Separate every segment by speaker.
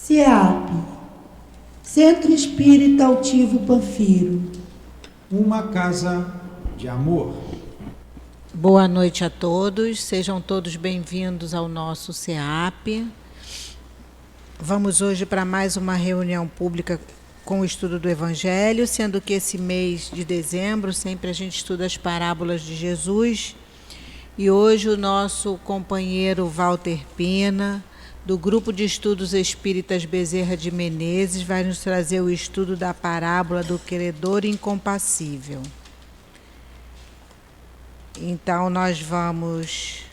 Speaker 1: CEAP, Centro Espírita Altivo Panfiro.
Speaker 2: Uma casa de amor.
Speaker 3: Boa noite a todos, sejam todos bem-vindos ao nosso CEAP. Vamos hoje para mais uma reunião pública com o estudo do Evangelho, sendo que esse mês de dezembro sempre a gente estuda as parábolas de Jesus. E hoje o nosso companheiro Walter Pina, do Grupo de Estudos Espíritas Bezerra de Menezes, vai nos trazer o estudo da parábola do credor incompassível. Então, nós vamos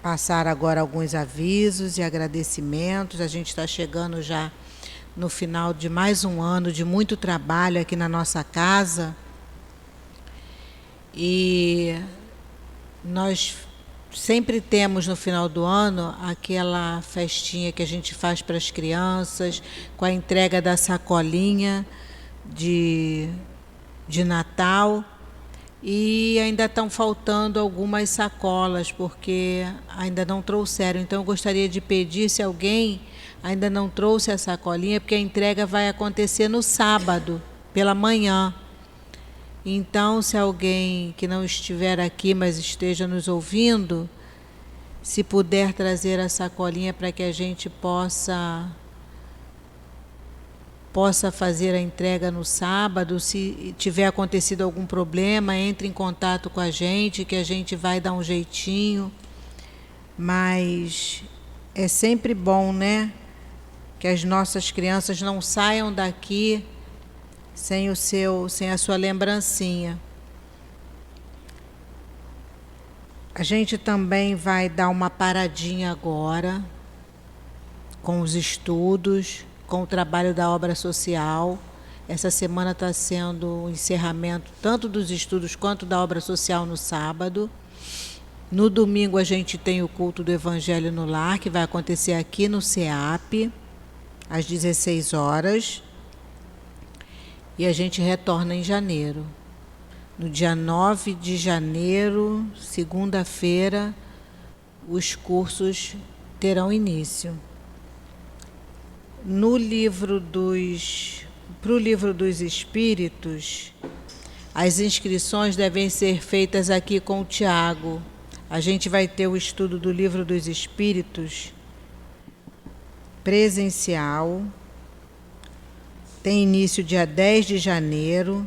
Speaker 3: passar agora alguns avisos e agradecimentos. A gente está chegando já no final de mais um ano de muito trabalho aqui na nossa casa. E nós sempre temos no final do ano aquela festinha que a gente faz para as crianças, com a entrega da sacolinha de Natal, e ainda estão faltando algumas sacolas, porque ainda não trouxeram. Então eu gostaria de pedir, se alguém ainda não trouxe a sacolinha, porque a entrega vai acontecer no sábado, pela manhã. Então, se alguém que não estiver aqui, mas esteja nos ouvindo, se puder trazer a sacolinha para que a gente possa fazer a entrega no sábado. Se tiver acontecido algum problema, entre em contato com a gente, que a gente vai dar um jeitinho. Mas é sempre bom, né, que as nossas crianças não saiam daqui sem a sua lembrancinha. A gente também vai dar uma paradinha agora com os estudos, com o trabalho da obra social. Essa semana está sendo o encerramento tanto dos estudos quanto da obra social no sábado. No domingo a gente tem o culto do Evangelho no Lar, que vai acontecer aqui no CEAP, às 16 horas. E a gente retorna em janeiro. No dia 9 de janeiro, segunda-feira, os cursos terão início. Para o livro dos Espíritos, as inscrições devem ser feitas aqui com o Tiago. A gente vai ter o estudo do Livro dos Espíritos presencial. Tem início dia 10 de janeiro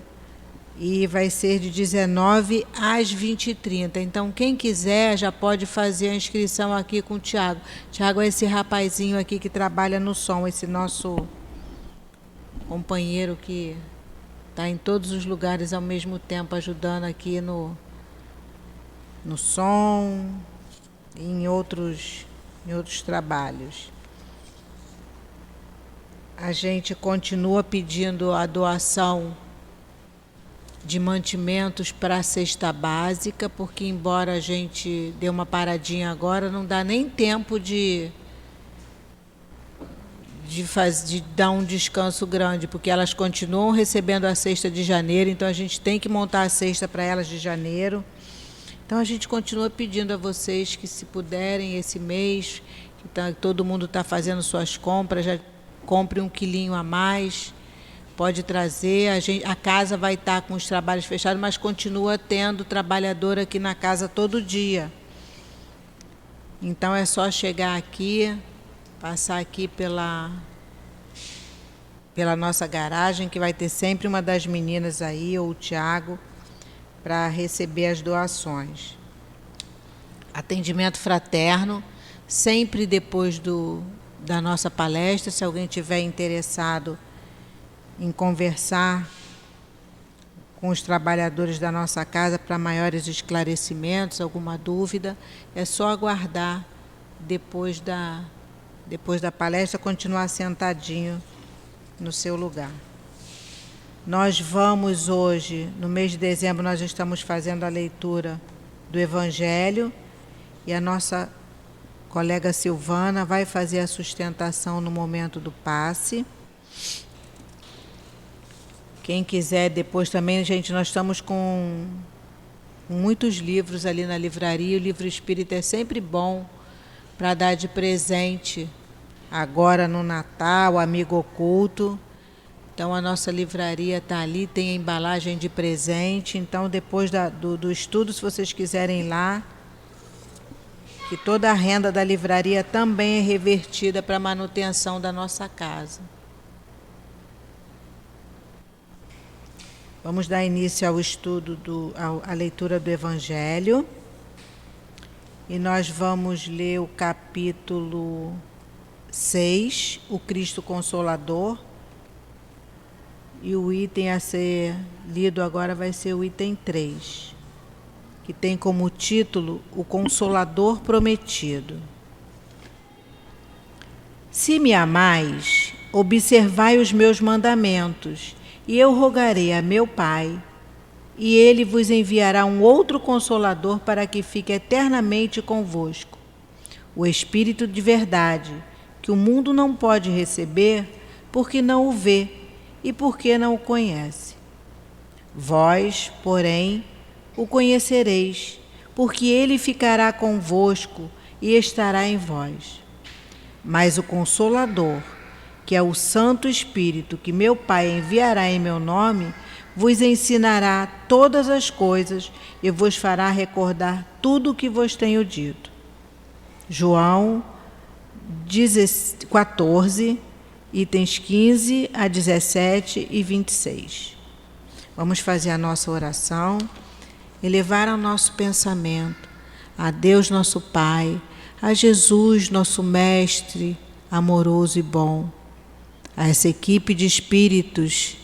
Speaker 3: e vai ser de 19 às 20h30. Então, quem quiser já pode fazer a inscrição aqui com o Tiago. Tiago é esse rapazinho aqui que trabalha no som, esse nosso companheiro que está em todos os lugares ao mesmo tempo, ajudando aqui no som e em outros trabalhos. A gente continua pedindo a doação de mantimentos para a cesta básica, porque embora a gente dê uma paradinha agora, não dá nem tempo de dar um descanso grande, porque elas continuam recebendo a cesta de janeiro, então a gente tem que montar a cesta para elas de janeiro. Então a gente continua pedindo a vocês que, se puderem, esse mês, que todo mundo está fazendo suas compras, já compre 1 quilinho a mais, pode trazer. A casa vai estar com os trabalhos fechados, mas continua tendo trabalhador aqui na casa todo dia. Então é só chegar aqui, passar aqui pela nossa garagem, que vai ter sempre uma das meninas aí, ou o Tiago, para receber as doações. Atendimento fraterno, sempre depois da nossa palestra. Se alguém tiver interessado em conversar com os trabalhadores da nossa casa para maiores esclarecimentos, alguma dúvida, é só aguardar depois da palestra, continuar sentadinho no seu lugar. Nós vamos hoje, no mês de dezembro, nós estamos fazendo a leitura do Evangelho, e a nossa colega Silvana vai fazer a sustentação no momento do passe. Quem quiser depois também, gente, nós estamos com muitos livros ali na livraria. O livro espírita é sempre bom para dar de presente agora no Natal, amigo oculto. Então a nossa livraria está ali, tem a embalagem de presente. Então depois do estudo, se vocês quiserem ir lá, que toda a renda da livraria também é revertida para a manutenção da nossa casa. Vamos dar início ao estudo, à leitura do Evangelho. E nós vamos ler o capítulo 6, o Cristo Consolador. E o item a ser lido agora vai ser o item 3, que tem como título O Consolador Prometido. Se me amais, observai os meus mandamentos, e eu rogarei a meu Pai, e ele vos enviará um outro Consolador para que fique eternamente convosco, o Espírito de verdade, que o mundo não pode receber, porque não o vê e porque não o conhece. Vós, porém, o conhecereis, porque ele ficará convosco e estará em vós. Mas o Consolador, que é o Santo Espírito, que meu Pai enviará em meu nome, vos ensinará todas as coisas e vos fará recordar tudo o que vos tenho dito. João 14, itens 15 a 17 e 26. Vamos fazer a nossa oração, elevar o nosso pensamento a Deus nosso Pai, a Jesus nosso Mestre amoroso e bom, a essa equipe de espíritos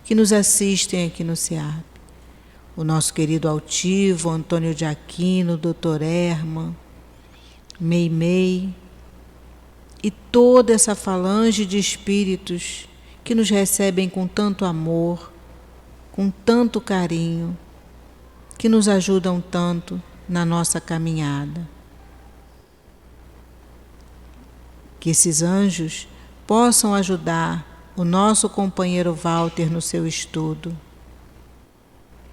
Speaker 3: que nos assistem aqui no SEAP, o nosso querido Altivo, Antônio de Aquino, Dr. Herman, Meimei, e toda essa falange de espíritos que nos recebem com tanto amor, com tanto carinho, que nos ajudam tanto na nossa caminhada. Que esses anjos possam ajudar o nosso companheiro Walter no seu estudo,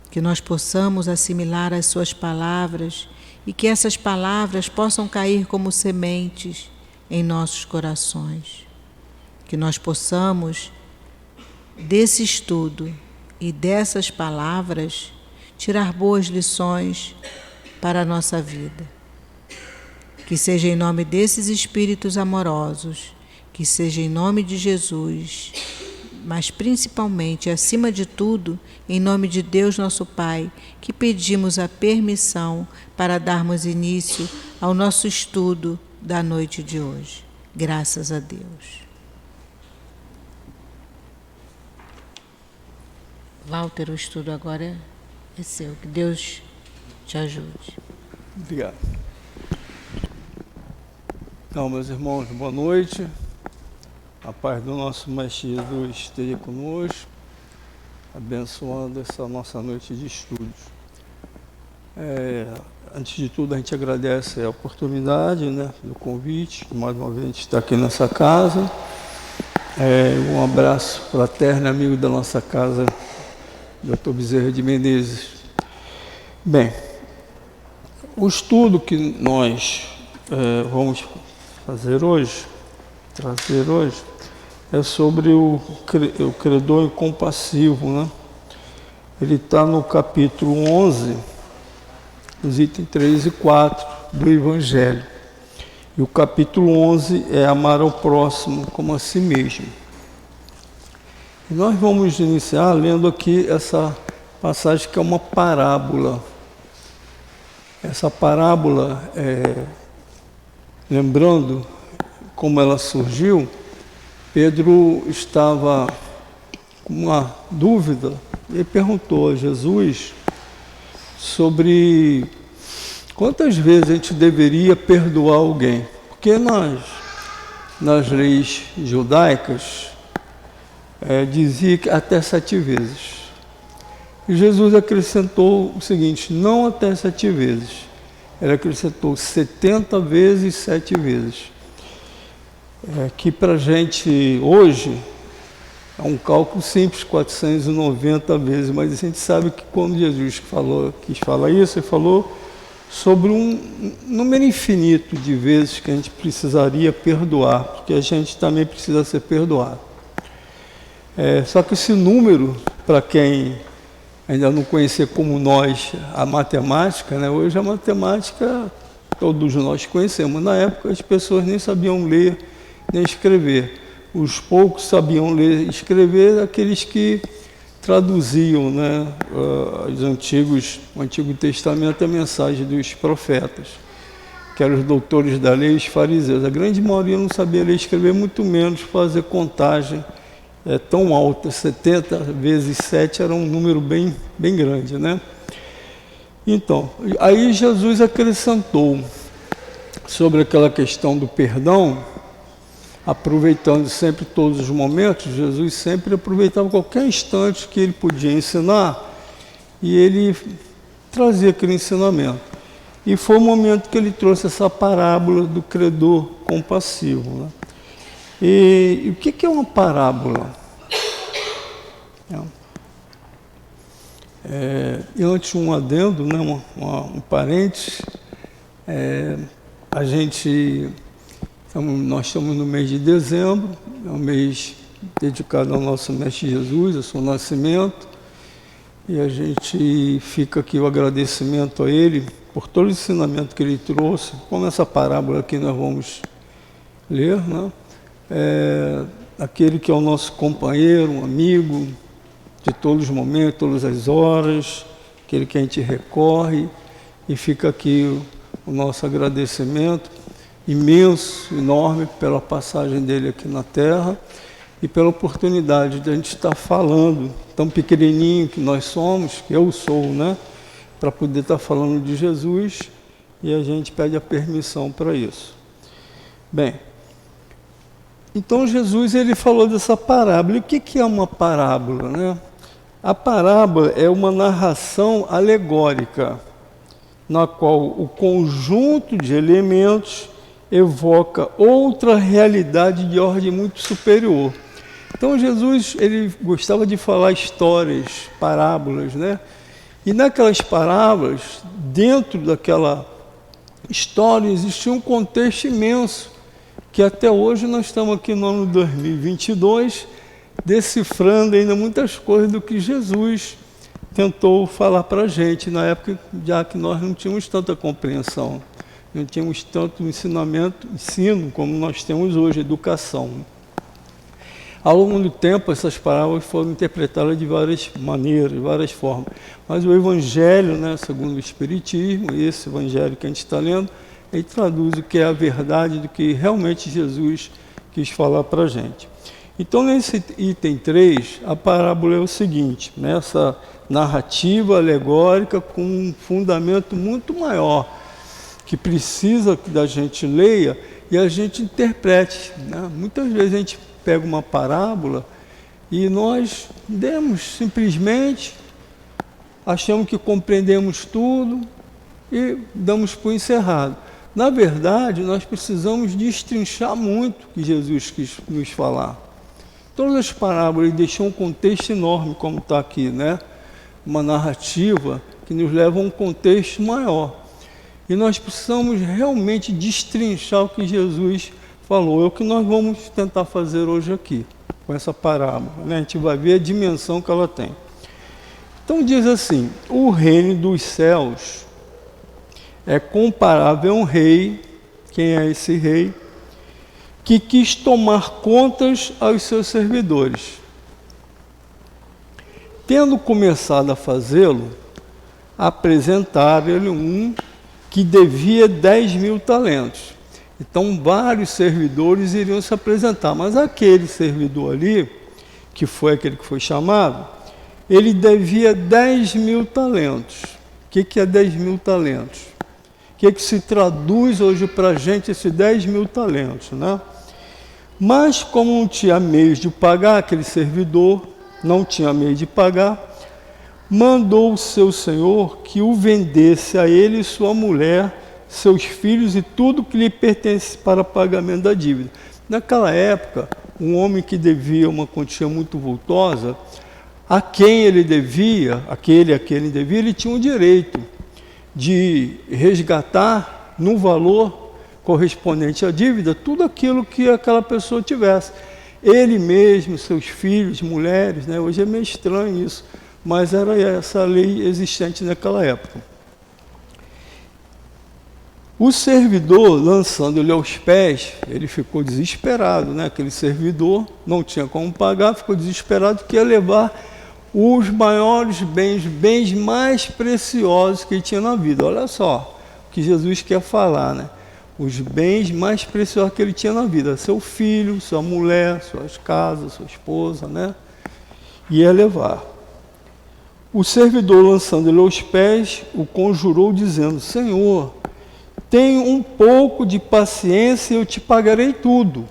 Speaker 3: que nós possamos assimilar as suas palavras e que essas palavras possam cair como sementes em nossos corações, que nós possamos, desse estudo e dessas palavras, tirar boas lições para a nossa vida. Que seja em nome desses espíritos amorosos, que seja em nome de Jesus, mas principalmente, acima de tudo, em nome de Deus nosso Pai, que pedimos a permissão para darmos início ao nosso estudo da noite de hoje. Graças a Deus. Walter, o estudo agora é seu. Que Deus te ajude.
Speaker 4: Obrigado. Então, meus irmãos, boa noite. A paz do nosso Mestre Jesus esteja conosco, abençoando essa nossa noite de estudos. Antes de tudo, a gente agradece a oportunidade, do convite, que mais uma vez a gente está aqui nessa casa. Um abraço fraterno, amigo da nossa casa, Dr. Bezerra de Menezes. Bem, o estudo que nós vamos trazer hoje, é sobre o credor incompassivo, Ele está no capítulo 11, os itens 3 e 4 do Evangelho. E o capítulo 11 é amar ao próximo como a si mesmo. E nós vamos iniciar lendo aqui essa passagem que é uma parábola. Essa parábola, lembrando como ela surgiu, Pedro estava com uma dúvida e perguntou a Jesus sobre quantas vezes a gente deveria perdoar alguém. Porque nas leis judaicas dizia que até 7 vezes. E Jesus acrescentou o seguinte: não até 7 vezes. Ele acrescentou 70 vezes 7 vezes. Que para a gente hoje é um cálculo simples, 490 vezes, mas a gente sabe que quando Jesus quis falar isso, ele falou sobre um número infinito de vezes que a gente precisaria perdoar, porque a gente também precisa ser perdoado. Só que esse número, para quem ainda não conhecer como nós a matemática, né? Hoje a matemática todos nós conhecemos. Na época as pessoas nem sabiam ler nem escrever. Os poucos sabiam ler e escrever, aqueles que traduziam, né, o Antigo Testamento, a mensagem dos profetas, que eram os doutores da lei e os fariseus. A grande maioria não sabia ler e escrever, muito menos fazer contagem tão alta. 70 vezes 7 era um número bem grande, né? Então, aí Jesus acrescentou sobre aquela questão do perdão, aproveitando sempre todos os momentos. Jesus sempre aproveitava qualquer instante que ele podia ensinar e ele trazia aquele ensinamento. E foi o momento que ele trouxe essa parábola do credor compassivo, né? E o que é uma parábola? E antes um adendo, né, um parênteses, nós estamos no mês de dezembro, é um mês dedicado ao nosso Mestre Jesus, ao seu nascimento, e a gente fica aqui o agradecimento a ele por todo o ensinamento que ele trouxe, como essa parábola que nós vamos ler, né? Aquele que é o nosso companheiro, um amigo de todos os momentos, todas as horas, aquele que a gente recorre, e fica aqui o nosso agradecimento imenso, enorme, pela passagem dele aqui na Terra e pela oportunidade de a gente estar falando, tão pequenininho que nós somos, que eu sou, né, para poder estar falando de Jesus, e a gente pede a permissão para isso. Bem, então Jesus ele falou dessa parábola. E o que é uma parábola, né? A parábola é uma narração alegórica, na qual o conjunto de elementos evoca outra realidade de ordem muito superior. Então Jesus ele gostava de falar histórias, parábolas, né? E naquelas parábolas, dentro daquela história, existia um contexto imenso, que até hoje nós estamos aqui no ano 2022, decifrando ainda muitas coisas do que Jesus tentou falar para a gente na época, já que nós não tínhamos tanta compreensão, não tínhamos tanto ensino como nós temos hoje, educação. Ao longo do tempo, essas parábolas foram interpretadas de várias maneiras, de várias formas. Mas o Evangelho, né, segundo o Espiritismo, esse Evangelho que a gente está lendo, ele traduz o que é a verdade do que realmente Jesus quis falar para a gente. Então, nesse item 3, a parábola é o seguinte, né, essa narrativa alegórica com um fundamento muito maior, que precisa que a gente leia e a gente interprete, né? Muitas vezes a gente pega uma parábola e nós simplesmente achamos que compreendemos tudo e damos por encerrado. Na verdade, nós precisamos destrinchar muito o que Jesus quis nos falar. Todas as parábolas deixam um contexto enorme, como está aqui, né? Uma narrativa que nos leva a um contexto maior. E nós precisamos realmente destrinchar o que Jesus falou. É o que nós vamos tentar fazer hoje aqui, com essa parábola, né? A gente vai ver a dimensão que ela tem. Então diz assim: o reino dos céus é comparável a um rei. Quem é esse rei? Que quis tomar contas aos seus servidores. Tendo começado a fazê-lo, apresentaram-lhe um que devia 10.000 talentos. Então, vários servidores iriam se apresentar, mas aquele servidor ali, que foi aquele que foi chamado, ele devia 10.000 talentos. O que é 10.000 talentos? O que se traduz hoje para a gente esses 10.000 talentos, né? Mas como não tinha meios de pagar, aquele servidor não tinha meio de pagar, mandou o seu senhor que o vendesse a ele, sua mulher, seus filhos e tudo que lhe pertence para pagamento da dívida. Naquela época, um homem que devia uma quantia muito vultosa, a quem ele devia, aquele devia, ele tinha um direito de resgatar no valor correspondente à dívida tudo aquilo que aquela pessoa tivesse. Ele mesmo, seus filhos, mulheres, né? Hoje é meio estranho isso, mas era essa lei existente naquela época. O servidor, lançando-lhe aos pés, ele ficou desesperado, né? Aquele servidor não tinha como pagar, ficou desesperado que ia levar os maiores bens mais preciosos que ele tinha na vida. Olha só o que Jesus quer falar, né? Os bens mais preciosos que ele tinha na vida, seu filho, sua mulher, suas casas, sua esposa, né? Ia levar. O servidor, lançando-lhe aos pés, o conjurou, dizendo: Senhor, tenha um pouco de paciência e eu te pagarei tudo.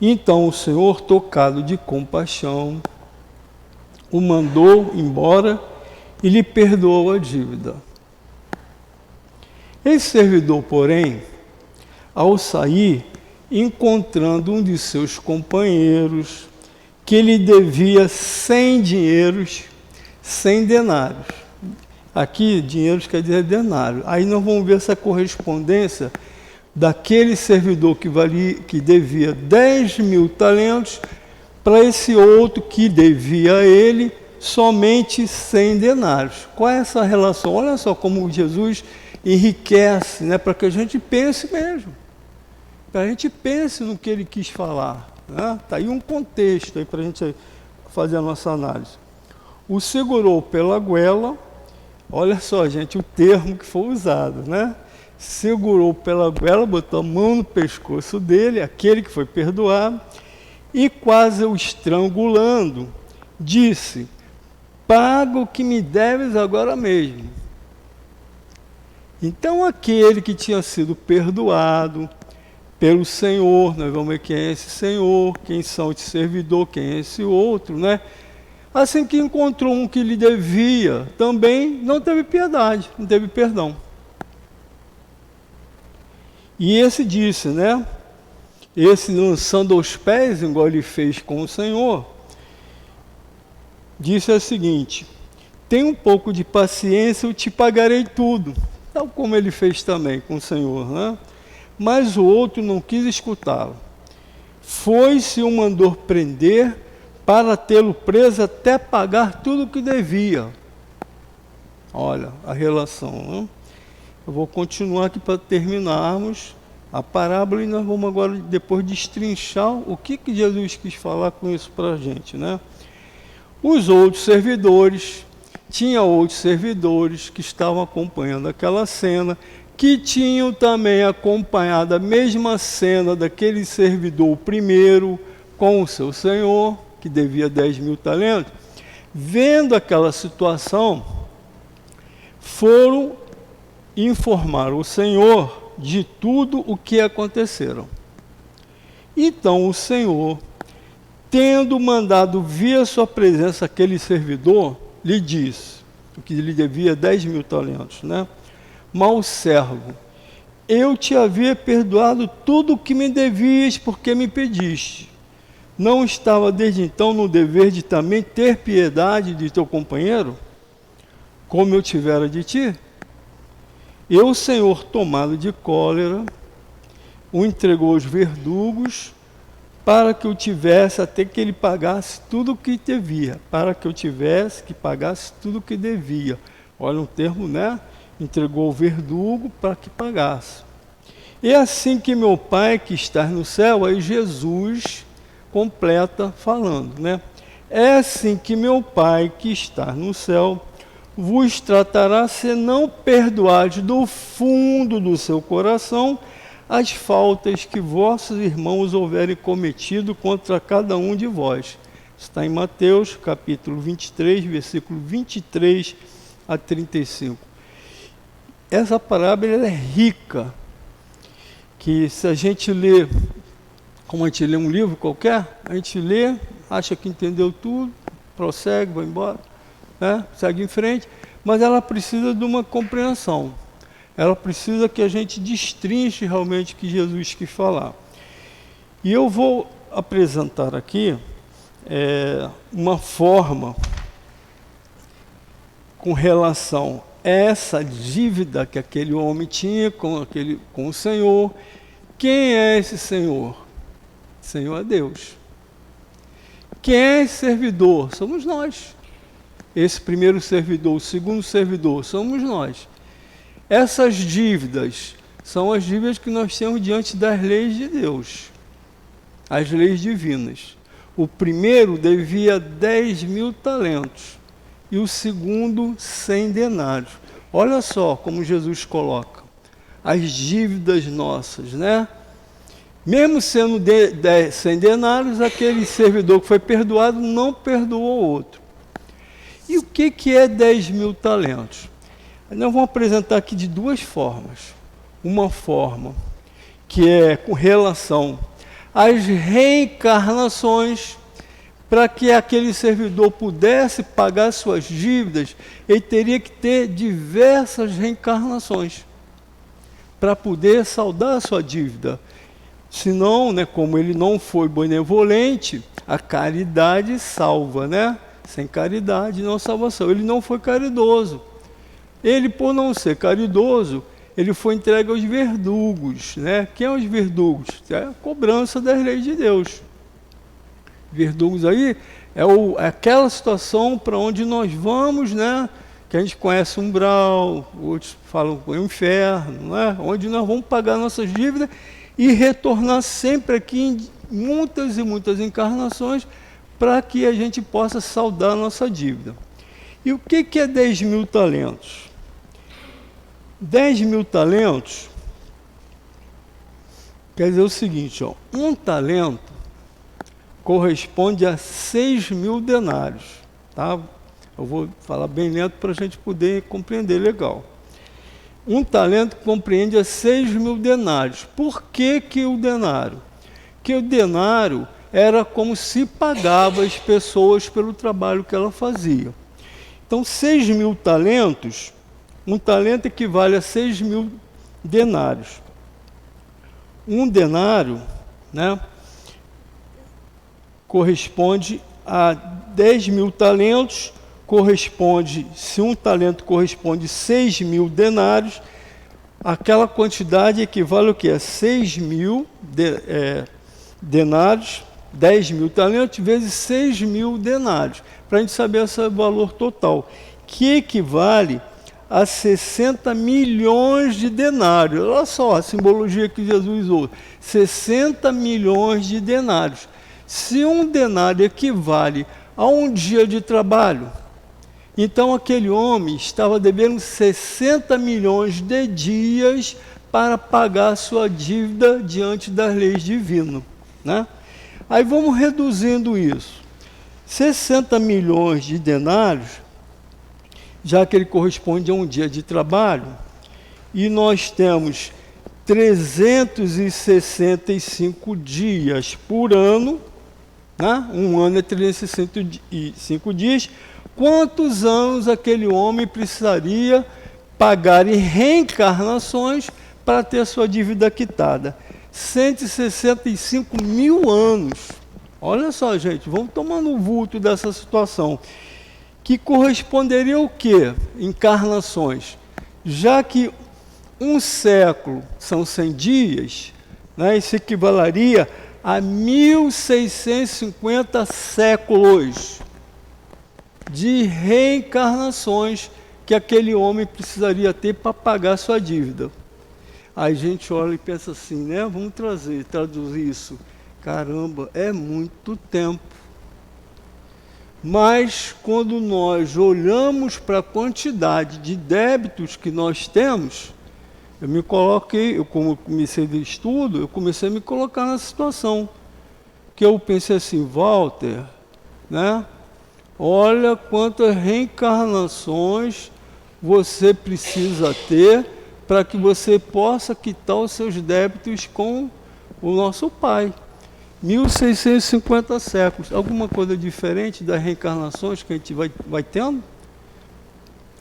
Speaker 4: Então o Senhor, tocado de compaixão, o mandou embora e lhe perdoou a dívida. Esse servidor, porém, ao sair, encontrando um de seus companheiros, que lhe devia 100 dinheiros, 100 denários. Aqui, dinheiros quer dizer denário. Aí nós vamos ver essa correspondência daquele servidor que devia 10.000 talentos para esse outro que devia a ele somente 100 denários. Qual é essa relação? Olha só como Jesus enriquece, né, para que a gente pense mesmo. Para a gente pense no que ele quis falar. Está aí um contexto aí para a gente fazer a nossa análise. O segurou pela goela. Olha só, gente, o termo que foi usado, né? Segurou pela goela, botou a mão no pescoço dele, aquele que foi perdoado, e quase o estrangulando, disse: paga o que me deves agora mesmo. Então aquele que tinha sido perdoado pelo Senhor, nós vamos ver quem é esse Senhor, quem são esse servidor, quem é esse outro, né? Assim que encontrou um que lhe devia, também não teve piedade, não teve perdão. E esse disse, né? Esse lançando aos pés, igual ele fez com o Senhor, disse o seguinte: tem um pouco de paciência, eu te pagarei tudo. Tal como ele fez também com o Senhor, né? Mas o outro não quis escutá-lo. Foi-se e o mandou prender, para tê-lo preso até pagar tudo o que devia. Olha a relação, né? Eu vou continuar aqui para terminarmos a parábola e nós vamos agora depois destrinchar o que Jesus quis falar com isso para a gente, né? Os outros servidores, tinha outros servidores que estavam acompanhando aquela cena, que tinham também acompanhado a mesma cena daquele servidor primeiro com o seu senhor, que devia 10.000 talentos. Vendo aquela situação, foram informar o Senhor de tudo o que aconteceram. Então o Senhor, tendo mandado vir à sua presença aquele servidor, lhe disse, que lhe devia 10.000 talentos, né? Mau servo, eu te havia perdoado tudo o que me devias, porque me pediste. Não estava desde então no dever de também ter piedade de teu companheiro, como eu tivera de ti? E o Senhor, tomado de cólera, o entregou aos verdugos, para que eu tivesse até que ele pagasse tudo o que devia, para que eu tivesse que pagasse tudo o que devia. Olha um termo, né? Entregou o verdugo para que pagasse. E assim que meu Pai que está no céu, aí Jesus completa falando, né? É assim que meu Pai que está no céu vos tratará, se não perdoardes do fundo do seu coração as faltas que vossos irmãos houverem cometido contra cada um de vós. Está em Mateus, capítulo 23, versículo 23 a 35. Essa parábola ela é rica, que se a gente lê, como a gente lê um livro qualquer, a gente lê, acha que entendeu tudo, prossegue, vai embora, né? Segue em frente, mas ela precisa de uma compreensão. Ela precisa que a gente destrinche realmente o que Jesus quis falar. E eu vou apresentar aqui uma forma com relação essa dívida que aquele homem tinha com o Senhor. Quem é esse Senhor? O Senhor é Deus. Quem é esse servidor? Somos nós. Esse primeiro servidor, o segundo servidor, somos nós. Essas dívidas são as dívidas que nós temos diante das leis de Deus, as leis divinas. O primeiro devia 10.000 talentos e o segundo 100 denários. Olha só como Jesus coloca as dívidas nossas, né? Mesmo sendo 100 denários, aquele servidor que foi perdoado não perdoou o outro. E o que é 10.000 talentos? Nós vamos apresentar aqui de duas formas. Uma forma que é com relação às reencarnações. Para que aquele servidor pudesse pagar suas dívidas, ele teria que ter diversas reencarnações para poder saldar a sua dívida. Senão, né, como ele não foi benevolente, a caridade salva, né? Sem caridade não há salvação. Ele não foi caridoso. Ele, por não ser caridoso, ele foi entregue aos verdugos, né? Quem são os verdugos? É a cobrança das leis de Deus. Verdugos aí é aquela situação para onde nós vamos, né? Que a gente conhece um umbral, outros falam o inferno, né? Onde nós vamos pagar nossas dívidas e retornar sempre aqui em muitas e muitas encarnações para que a gente possa saldar a nossa dívida. E o que é 10.000 talentos? 10.000 talentos quer dizer o seguinte, ó, um talento corresponde a 6.000 denários. Tá? Eu vou falar bem lento para a gente poder compreender legal. Um talento compreende a 6.000 denários. Por que o denário? Porque o denário era como se pagava as pessoas pelo trabalho que ela fazia. Então, 6.000 talentos, um talento equivale a 6.000 denários. Um denário, né, corresponde a 10.000 talentos, se um talento corresponde a 6.000 denários, aquela quantidade equivale ao que? A 6.000 denários, 10.000 talentos vezes 6.000 denários, para a gente saber esse valor total, que equivale a 60 milhões de denários. Olha só a simbologia que Jesus usou, 60 milhões de denários. Se um denário equivale a um dia de trabalho, então aquele homem estava devendo 60 milhões de dias para pagar sua dívida diante das leis divinas, né? Aí vamos reduzindo isso. 60 milhões de denários, já que ele corresponde a um dia de trabalho, e nós temos 365 dias por ano, né? Um ano é 365 dias. Quantos anos aquele homem precisaria pagar em reencarnações para ter sua dívida quitada? 165 mil anos. Olha só, gente, vamos tomando o vulto dessa situação. Que corresponderia ao quê? Encarnações. Já que um século são 100 dias, né? Isso equivaleria a 1.650 séculos de reencarnações que aquele homem precisaria ter para pagar sua dívida. Aí a gente olha e pensa assim, né? Vamos traduzir isso. Caramba, é muito tempo. Mas quando nós olhamos para a quantidade de débitos que nós temos, como comecei de estudo, eu comecei a me colocar na situação. Que eu pensei assim, Walter, né? Olha quantas reencarnações você precisa ter para que você possa quitar os seus débitos com o nosso Pai. 1.650 séculos. Alguma coisa diferente das reencarnações que a gente vai tendo?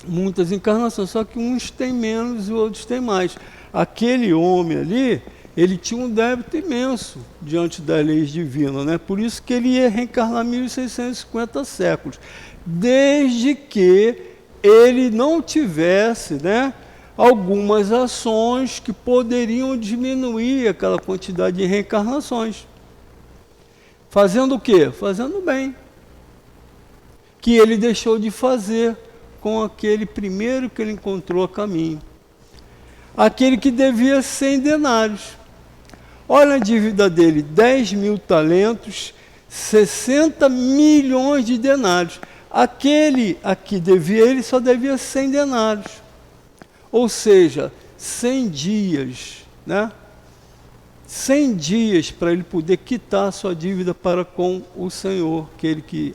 Speaker 4: Muitas encarnações, só que uns têm menos e outros têm mais. Aquele homem ali, ele tinha um débito imenso diante das leis divinas, né? Por isso que ele ia reencarnar 1.650 séculos. Desde que ele não tivesse, né, algumas ações que poderiam diminuir aquela quantidade de reencarnações. Fazendo o quê? Fazendo bem. Que ele deixou de fazer com aquele primeiro que ele encontrou a caminho. Aquele que devia 100 denários. Olha a dívida dele, 10.000 talentos, 60 milhões de denários. Aquele a que devia, ele só devia 100 denários. Ou seja, 100 dias, né? 100 dias para ele poder quitar a sua dívida para com o Senhor,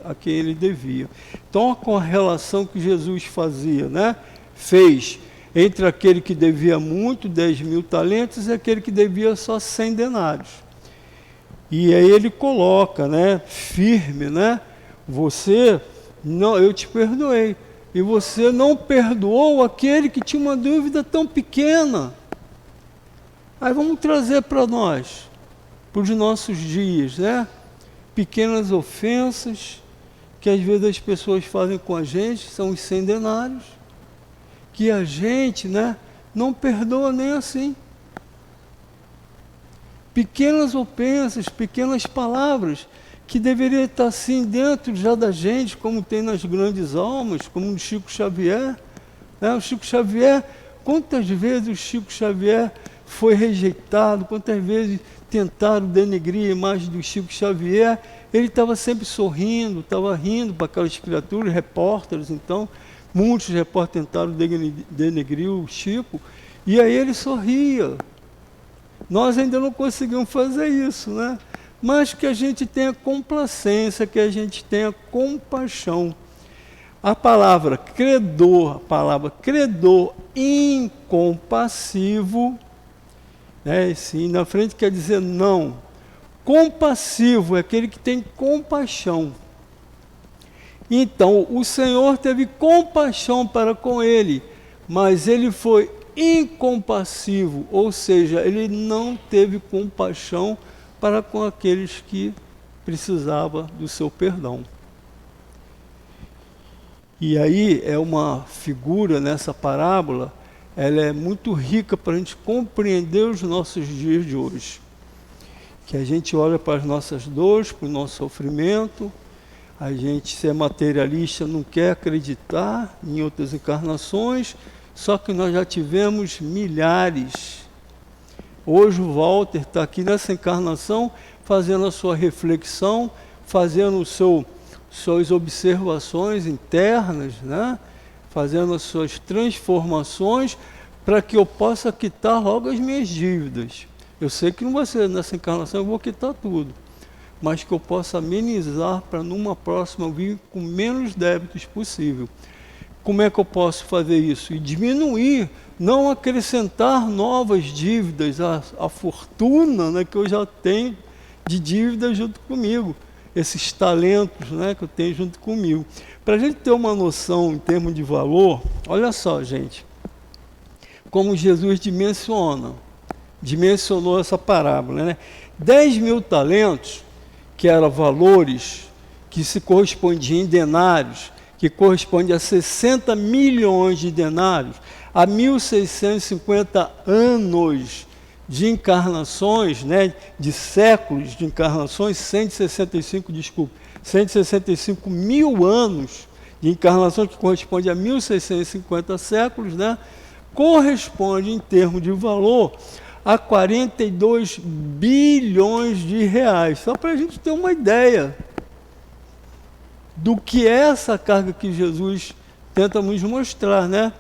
Speaker 4: a quem ele devia. Então, a correlação que Jesus fazia, né? Fez entre aquele que devia muito, 10.000 talentos, e aquele que devia só 100 denários. E aí ele coloca, né, firme, né? Você, não, eu te perdoei. E você não perdoou aquele que tinha uma dúvida tão pequena. Aí vamos trazer para nós, para os nossos dias, né? Pequenas ofensas que às vezes as pessoas fazem com a gente, são os 100 denários, que a gente, né, não perdoa nem assim. Pequenas ofensas, pequenas palavras, que deveria estar assim dentro já da gente, como tem nas grandes almas, como no Chico Xavier. Né? O Chico Xavier, quantas vezes o Chico Xavier foi rejeitado, quantas vezes tentaram denegrir a imagem do Chico Xavier, ele estava sempre sorrindo, estava rindo para aquelas criaturas, repórteres, então, muitos repórteres tentaram denegrir o Chico, e aí ele sorria. Nós ainda não conseguimos fazer isso, né? Mas que a gente tenha complacência, que a gente tenha compaixão. A palavra credor incompassivo, né, sim, na frente quer dizer não. Compassivo é aquele que tem compaixão. Então, o Senhor teve compaixão para com ele, mas ele foi incompassivo, ou seja, ele não teve compaixão para com aqueles que precisavam do seu perdão. E aí é uma figura nessa parábola, ela é muito rica para a gente compreender os nossos dias de hoje. Que a gente olha para as nossas dores, para o nosso sofrimento, a gente, se é materialista, não quer acreditar em outras encarnações, só que nós já tivemos milhares. Hoje o Walter está aqui nessa encarnação, fazendo a sua reflexão, fazendo suas observações internas, né? Fazendo as suas transformações, para que eu possa quitar logo as minhas dívidas. Eu sei que não vai ser nessa encarnação, eu vou quitar tudo, mas que eu possa amenizar para numa próxima eu vir com menos débitos possível. Como é que eu posso fazer isso? E diminuir, não acrescentar novas dívidas, a fortuna, né, que eu já tenho de dívida junto comigo, esses talentos, né, que eu tenho junto comigo. Para a gente ter uma noção em termos de valor, olha só, gente, como Jesus dimensionou essa parábola, né? 10.000 talentos, que eram valores que se correspondiam em denários, que corresponde a 60 milhões de denários, a 1.650 anos de encarnações, né, de séculos de encarnações, 165 mil anos de encarnações, que corresponde a 1.650 séculos, né, corresponde, em termos de valor, a 42 bilhões de reais. Só para a gente ter uma ideia do que é essa carga que Jesus tenta nos mostrar, né?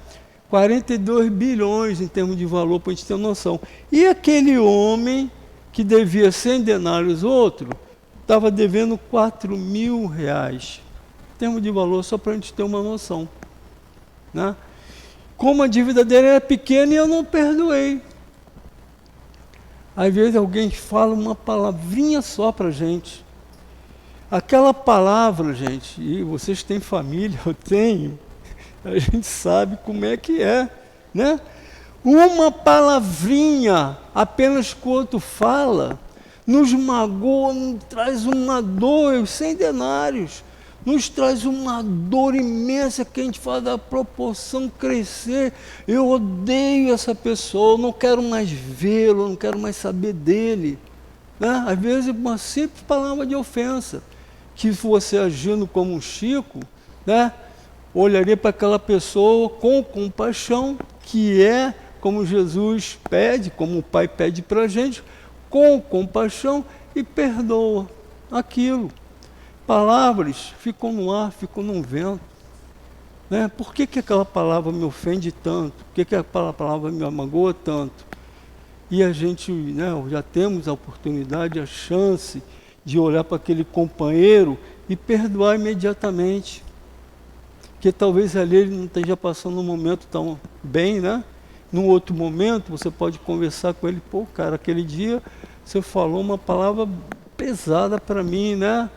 Speaker 4: 42 bilhões em termos de valor, para a gente ter noção. E aquele homem que devia 100 denários, outro, estava devendo 4.000 reais. Em termos de valor, só para a gente ter uma noção, né? Como a dívida dele era pequena e eu não perdoei. Às vezes alguém fala uma palavrinha só para a gente. Aquela palavra, gente, e vocês têm família, eu tenho, a gente sabe como é que é, né? Uma palavrinha, apenas que o outro fala, nos magoa, nos traz uma dor, 100 denários, nos traz uma dor imensa que a gente faz da proporção crescer. Eu odeio essa pessoa, eu não quero mais vê-lo, eu não quero mais saber dele. Né? Às vezes uma simples palavra de ofensa, que você agindo como um Chico, né, olharia para aquela pessoa com compaixão, que é como Jesus pede, como o Pai pede para a gente, com compaixão, e perdoa aquilo. Palavras ficam no ar, ficam no vento. Né? Por que aquela palavra me ofende tanto? Por que aquela palavra me magoa tanto? E a gente, né, já temos a oportunidade, a chance de olhar para aquele companheiro e perdoar imediatamente. Porque talvez ali ele não esteja passando um momento tão bem, né? Num outro momento você pode conversar com ele, pô, cara, aquele dia você falou uma palavra pesada para mim, né?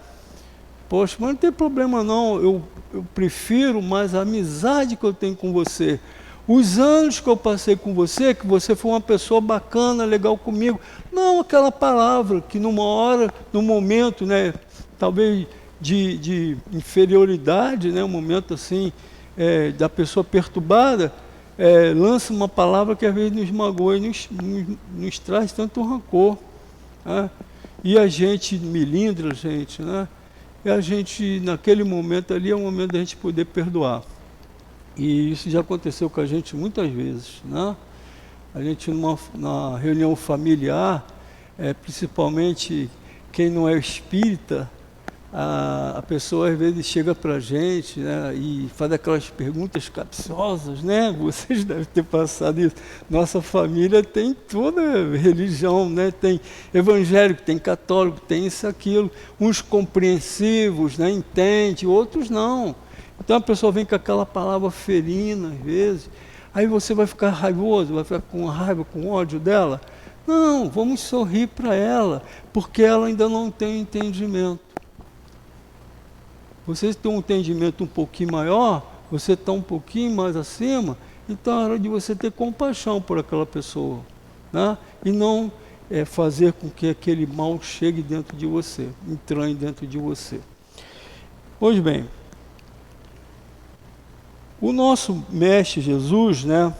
Speaker 4: Poxa, mas não tem problema não, eu prefiro mais a amizade que eu tenho com você. Os anos que eu passei com você, que você foi uma pessoa bacana, legal comigo. Não aquela palavra que numa hora, num momento, né, talvez de inferioridade, né, um momento assim, da pessoa perturbada, lança uma palavra que às vezes nos magoa e nos traz tanto rancor. Né? E a gente melindra a gente, né? E a gente, naquele momento ali, é o momento da gente poder perdoar. E isso já aconteceu com a gente muitas vezes, né? A gente, na reunião familiar, principalmente quem não é espírita, a pessoa às vezes chega para a gente, né, e faz aquelas perguntas capciosas, né? Vocês devem ter passado isso. Nossa família tem toda religião, né? Tem evangélico, tem católico, tem isso, aquilo. Uns compreensivos, né? Entende, outros não. Então a pessoa vem com aquela palavra ferina, às vezes, aí você vai ficar raivoso, vai ficar com raiva, com ódio dela. Não, vamos sorrir para ela, porque ela ainda não tem entendimento. Você tem um entendimento um pouquinho maior, você está um pouquinho mais acima, então é hora de você ter compaixão por aquela pessoa, né? E não fazer com que aquele mal chegue dentro de você, entranhe dentro de você. Pois bem, o nosso Mestre Jesus, né,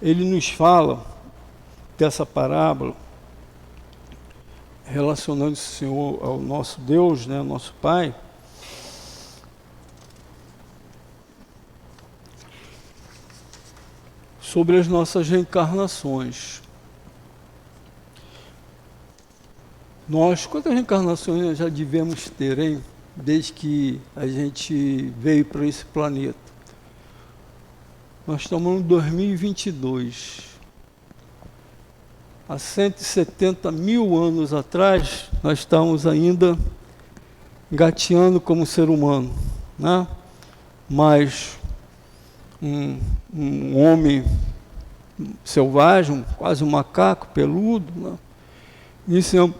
Speaker 4: ele nos fala dessa parábola, relacionando o Senhor ao nosso Deus, né, ao nosso Pai, sobre as nossas reencarnações. Nós, quantas reencarnações nós já devemos ter, hein? Desde que a gente veio para esse planeta? Nós estamos em 2022. Há 170 mil anos atrás, nós estávamos ainda engateando como ser humano, né? Mas um homem selvagem, quase um macaco peludo, né? Iniciamos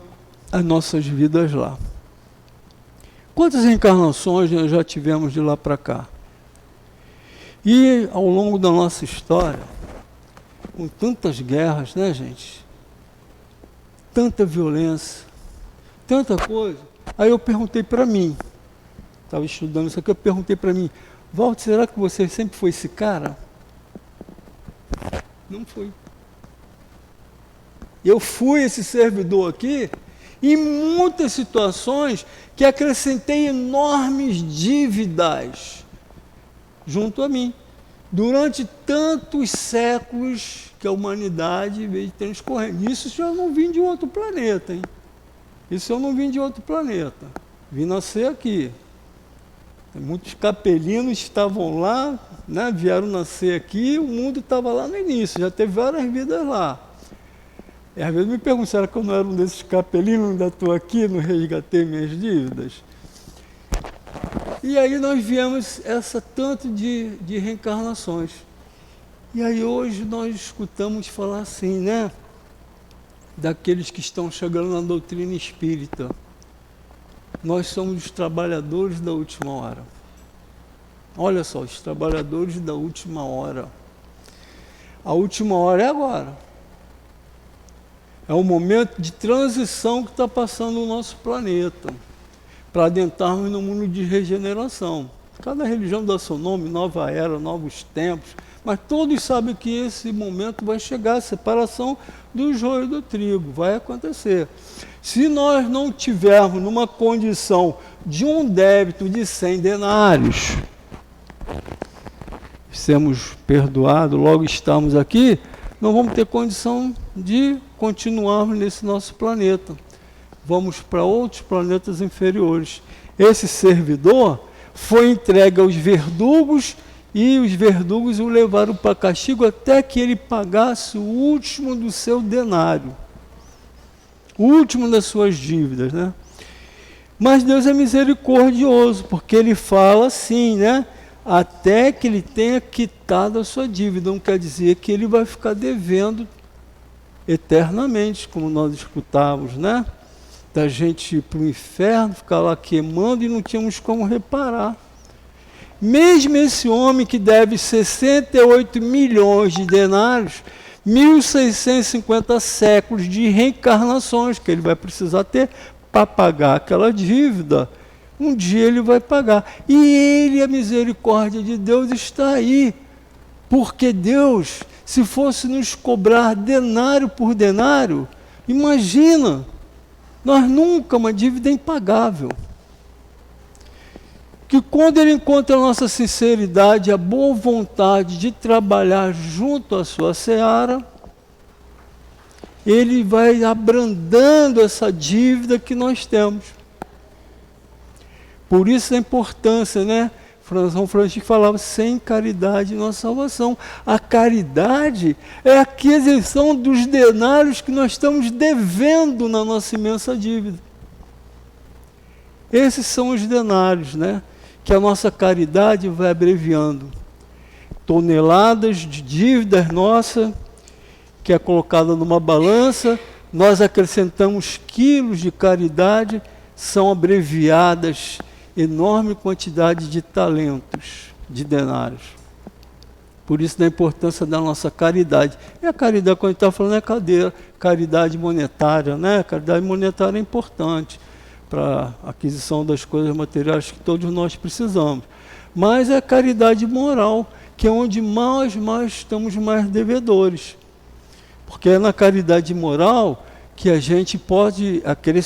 Speaker 4: as nossas vidas lá. Quantas reencarnações nós já tivemos de lá para cá? E ao longo da nossa história, com tantas guerras, né, gente? Tanta violência, tanta coisa. Aí eu perguntei para mim, estava estudando isso aqui, eu perguntei para mim, Walter, será que você sempre foi esse cara? Não fui. Eu fui esse servidor aqui em muitas situações que acrescentei enormes dívidas junto a mim. Durante tantos séculos que a humanidade veio transcorrendo. Isso eu não vim de outro planeta, hein? Isso eu não vim de outro planeta. Vim nascer aqui. Muitos capelinos estavam lá, né? Vieram nascer aqui, o mundo estava lá no início, já teve várias vidas lá. E às vezes me perguntam, será que eu não era um desses capelinos, ainda estou aqui, não resgatei minhas dívidas? E aí nós viemos essa tanto de reencarnações. E aí hoje nós escutamos falar assim, né? Daqueles que estão chegando na doutrina espírita. Nós somos os trabalhadores da última hora. Olha só, os trabalhadores da última hora. A última hora é agora. É um momento de transição que está passando no nosso planeta, para adentrarmos no mundo de regeneração. Cada religião dá seu nome, nova era, novos tempos, mas todos sabem que esse momento vai chegar, a separação do joio e do trigo, vai acontecer. Se nós não tivermos numa condição de um débito de 100 denários, sermos perdoados, logo estamos aqui, não vamos ter condição de continuarmos nesse nosso planeta. Vamos para outros planetas inferiores. Esse servidor foi entregue aos verdugos e os verdugos o levaram para castigo até que ele pagasse o último do seu denário, o último das suas dívidas, né? Mas Deus é misericordioso, porque ele fala assim, né? Até que ele tenha quitado a sua dívida. Não quer dizer que ele vai ficar devendo eternamente, como nós escutávamos, né? Da gente ir para o inferno, ficar lá queimando e não tínhamos como reparar. Mesmo esse homem que deve 68 milhões de denários, 1.650 séculos de reencarnações que ele vai precisar ter para pagar aquela dívida, um dia ele vai pagar. E ele, a misericórdia de Deus está aí. Porque Deus, se fosse nos cobrar denário por denário, imagina, nós nunca, uma dívida impagável. Que quando ele encontra a nossa sinceridade, a boa vontade de trabalhar junto à sua seara, ele vai abrandando essa dívida que nós temos. Por isso a importância, né? São Francisco falava, sem caridade não há salvação. A caridade é a aquisição dos denários que nós estamos devendo na nossa imensa dívida. Esses são os denários, né? Que a nossa caridade vai abreviando. Toneladas de dívidas nossas, que é colocada numa balança, nós acrescentamos quilos de caridade, são abreviadas enorme quantidade de talentos, de denários. Por isso da importância da nossa caridade. E a caridade, quando a gente está falando, é caridade monetária, né? A caridade monetária é importante para a aquisição das coisas materiais que todos nós precisamos. Mas é a caridade moral, que é onde nós estamos mais devedores. Porque é na caridade moral que a gente pode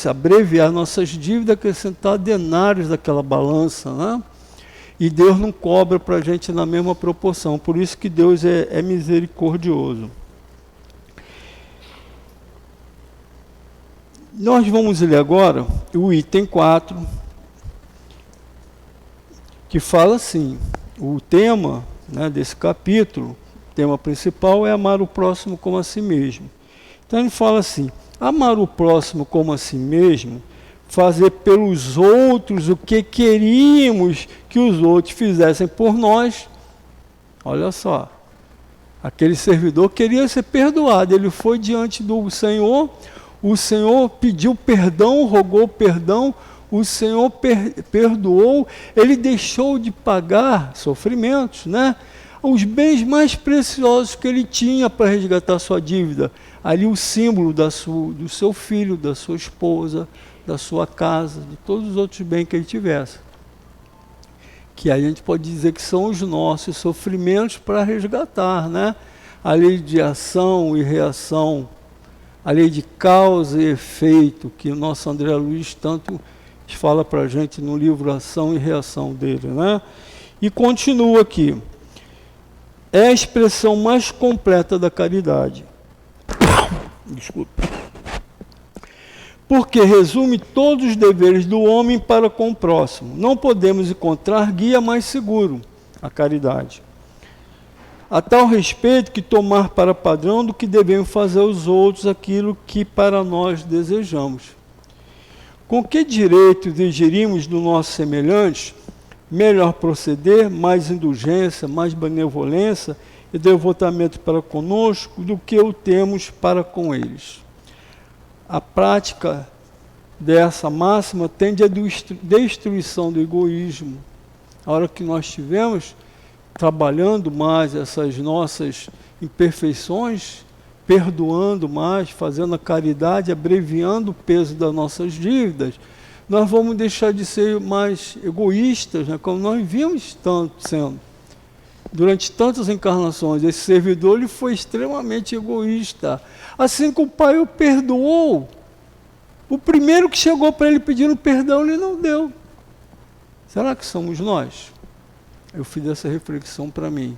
Speaker 4: abreviar nossas dívidas, acrescentar denários daquela balança, né? E Deus não cobra para a gente na mesma proporção. Por isso que Deus é misericordioso. Nós vamos ler agora o item 4, que fala assim, o tema, né, desse capítulo, o tema principal é amar o próximo como a si mesmo. Então ele fala assim, amar o próximo como a si mesmo, fazer pelos outros o que queríamos que os outros fizessem por nós. Olha só, aquele servidor queria ser perdoado, ele foi diante do Senhor, o Senhor pediu perdão, rogou perdão, o Senhor perdoou, ele deixou de pagar sofrimentos, né? Os bens mais preciosos que ele tinha para resgatar sua dívida. Ali o símbolo do seu filho, da sua esposa, da sua casa, de todos os outros bens que ele tivesse. Que a gente pode dizer que são os nossos sofrimentos para resgatar, né? A lei de ação e reação, a lei de causa e efeito, que o nosso André Luiz tanto fala para a gente no livro Ação e Reação dele, né? E continua aqui. É a expressão mais completa da caridade. Desculpe. Porque resume todos os deveres do homem para com o próximo. Não podemos encontrar guia mais seguro, a caridade. A tal respeito que tomar para padrão do que devemos fazer aos outros aquilo que para nós desejamos. Com que direito exigiríamos do nosso semelhante melhor proceder, mais indulgência, mais benevolência e devotamento para conosco do que o temos para com eles? A prática dessa máxima tende à destruição do egoísmo. A hora que nós estivermos trabalhando mais essas nossas imperfeições, perdoando mais, fazendo a caridade, abreviando o peso das nossas dívidas, nós vamos deixar de ser mais egoístas, né, como nós vimos tanto sendo. Durante tantas encarnações, esse servidor ele foi extremamente egoísta. Assim que o pai o perdoou, o primeiro que chegou para ele pedindo perdão, ele não deu. Será que somos nós? Eu fiz essa reflexão para mim.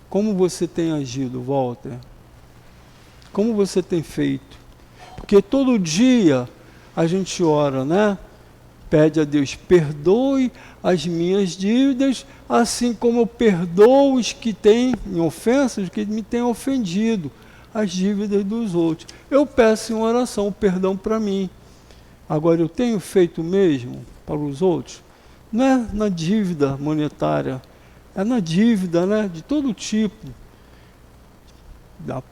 Speaker 4: Como você tem agido, Walter? Como você tem feito? Porque todo dia a gente ora, né? Pede a Deus, perdoe as minhas dívidas, assim como eu perdoo os que têm em ofensas, os que me têm ofendido, as dívidas dos outros. Eu peço em oração o perdão para mim. Agora, eu tenho feito o mesmo para os outros? Não é na dívida monetária, é na dívida, né, de todo tipo.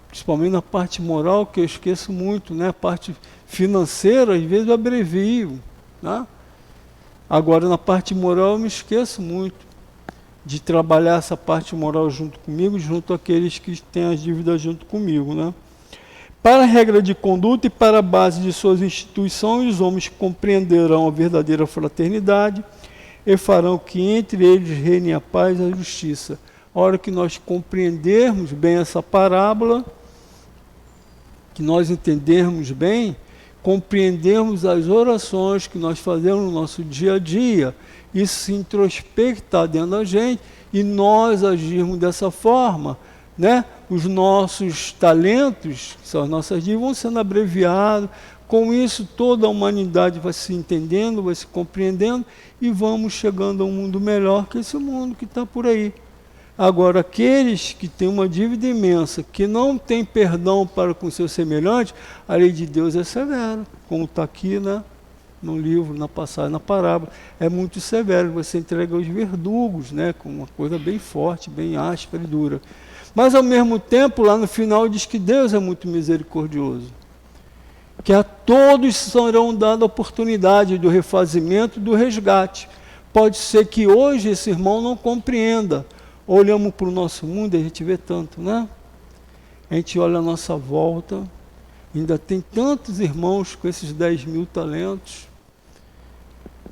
Speaker 4: Principalmente na parte moral, que eu esqueço muito, né? A parte financeira, às vezes eu abrevio, né? Agora, na parte moral, eu me esqueço muito de trabalhar essa parte moral junto comigo, junto àqueles que têm as dívidas junto comigo, né? Para a regra de conduta e para a base de suas instituições, os homens compreenderão a verdadeira fraternidade e farão que entre eles reine a paz e a justiça. A hora que nós compreendermos bem essa parábola, que nós entendermos bem, compreendermos as orações que nós fazemos no nosso dia a dia, isso se introspectar dentro da gente e nós agirmos dessa forma, né? Os nossos talentos, que são as nossas dívidas, vão sendo abreviados. Com isso, toda a humanidade vai se entendendo, vai se compreendendo e vamos chegando a um mundo melhor que esse mundo que está por aí. Agora, aqueles que têm uma dívida imensa, que não têm perdão para com seus semelhantes, a lei de Deus é severa, como está aqui, né, no livro, na passagem, na parábola. É muito severo, você entrega aos verdugos, né, com uma coisa bem forte, bem áspera e dura. Mas, ao mesmo tempo, lá no final diz que Deus é muito misericordioso, que a todos serão dada a oportunidade do refazimento, do resgate. Pode ser que hoje esse irmão não compreenda. Olhamos para o nosso mundo e a gente vê tanto, né? A gente olha a nossa volta, ainda tem tantos irmãos com esses 10 mil talentos,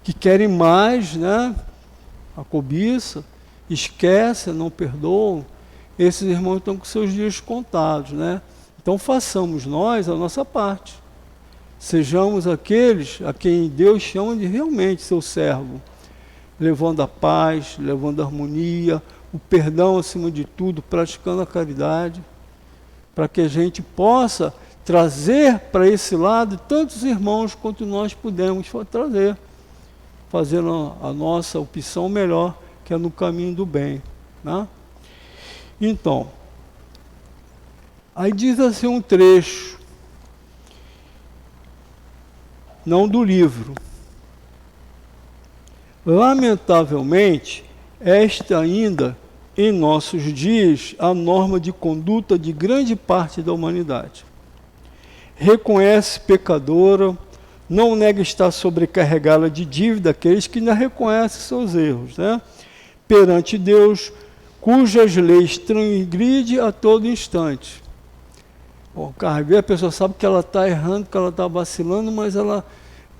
Speaker 4: que querem mais, né? A cobiça, esquece, não perdoam. Esses irmãos estão com seus dias contados, né? Então façamos nós a nossa parte. Sejamos aqueles a quem Deus chama de realmente seu servo, levando a paz, levando a harmonia, o perdão acima de tudo, praticando a caridade, para que a gente possa trazer para esse lado tantos irmãos quanto nós pudermos trazer, fazendo a nossa opção melhor, que é no caminho do bem, né? Então, aí diz assim um trecho, não do livro. Lamentavelmente, esta ainda, em nossos dias, a norma de conduta de grande parte da humanidade. Reconhece pecadora, não nega estar sobrecarregada de dívida aqueles que ainda reconhecem seus erros, né? Perante Deus, cujas leis transgride a todo instante. Bom, a pessoa sabe que ela está errando, que ela está vacilando, mas ela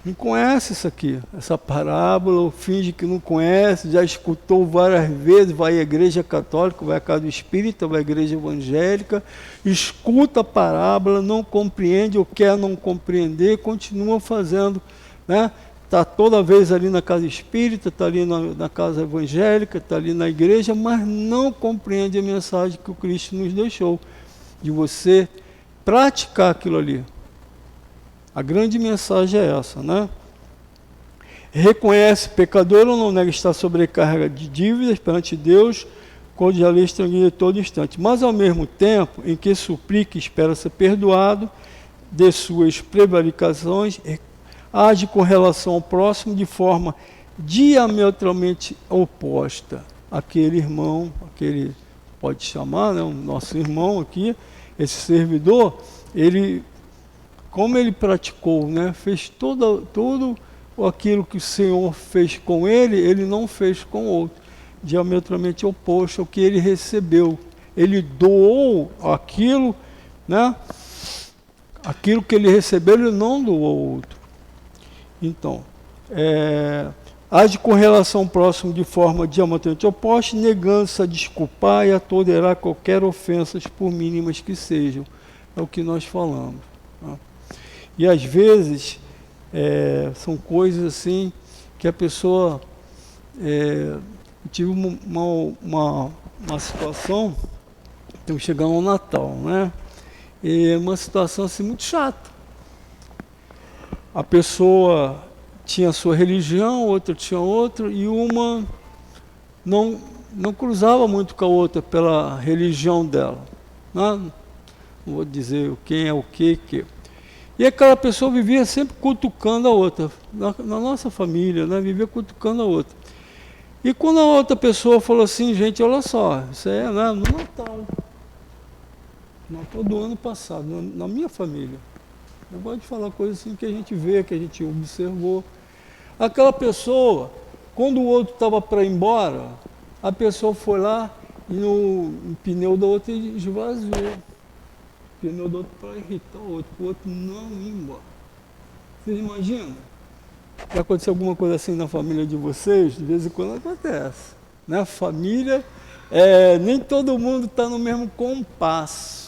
Speaker 4: não conhece isso aqui, essa parábola, finge que não conhece, já escutou várias vezes, vai à igreja católica, vai à casa espírita, vai à igreja evangélica, escuta a parábola, não compreende ou quer não compreender, continua fazendo, né? Está toda vez ali na casa espírita, está ali na casa evangélica, está ali na igreja, mas não compreende a mensagem que o Cristo nos deixou, de você praticar aquilo ali. A grande mensagem é essa, né? Reconhece pecador ou não nega estar sobrecarga de dívidas perante Deus, quando a lei estrangueia todo instante. Mas ao mesmo tempo em que suplica e espera ser perdoado de suas prevaricações, age com relação ao próximo de forma diametralmente oposta. Aquele irmão, aquele pode chamar, né, o nosso irmão aqui, esse servidor, ele, como ele praticou, né, fez todo aquilo que o Senhor fez com ele não fez com o outro, diametralmente oposto ao que ele recebeu. Ele doou aquilo né? Aquilo que ele recebeu, ele não doou ao outro. Então, age com relação próxima de forma diametralmente oposta, negando-se a desculpar e a tolerar qualquer ofensa, por mínimas que sejam. É o que nós falamos. Né? E às vezes, são coisas assim que a pessoa... eu tive uma situação, estamos chegando ao Natal, né? E uma situação assim muito chata. A pessoa tinha a sua religião, outra tinha outra, e uma não cruzava muito com a outra pela religião dela. Não vou dizer quem é o que. E aquela pessoa vivia sempre cutucando a outra, na nossa família, né? Vivia cutucando a outra. E quando a outra pessoa falou assim, gente, olha só, isso é, né, no Natal do ano passado, na minha família. Eu gosto de falar coisas assim que a gente vê, que a gente observou. Aquela pessoa, quando o outro estava para ir embora, a pessoa foi lá e no pneu da outra esvaziou. O pneu do outro para irritar o outro não ir embora. Vocês imaginam? Já aconteceu alguma coisa assim na família de vocês? De vez em quando acontece. Na família, nem todo mundo está no mesmo compasso.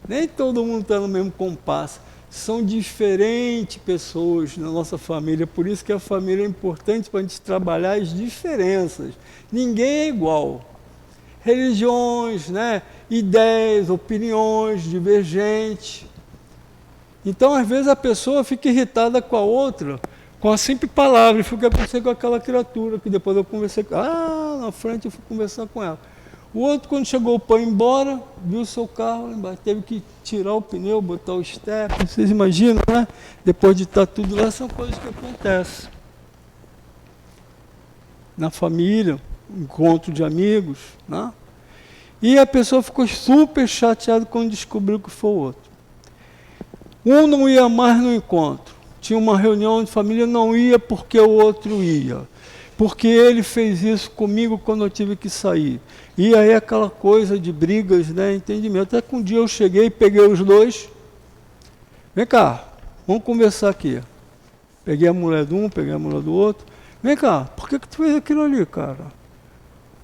Speaker 4: Nem todo mundo está no mesmo compasso. São diferentes pessoas na nossa família. Por isso que a família é importante para a gente trabalhar as diferenças. Ninguém é igual. Religiões, né? Ideias, opiniões divergentes. Então, às vezes, a pessoa fica irritada com a outra, com a simples palavra. E foi o que aconteceu com aquela criatura, que depois eu conversei com ela. Na frente eu fui conversar com ela. O outro, quando chegou para ir embora, viu o seu carro lá embaixo, teve que tirar o pneu, botar o step. Vocês imaginam, né? Depois de estar tudo lá, são coisas que acontecem. Na família, encontro de amigos, né? E a pessoa ficou super chateada quando descobriu que foi o outro. Um não ia mais no encontro. Tinha uma reunião de família, não ia porque o outro ia. Porque ele fez isso comigo quando eu tive que sair. E aí aquela coisa de brigas, né, entendimento. Até que um dia eu cheguei, peguei os dois. Vem cá, vamos conversar aqui. Peguei a mulher de um, peguei a mulher do outro. Vem cá, por que tu fez aquilo ali, cara?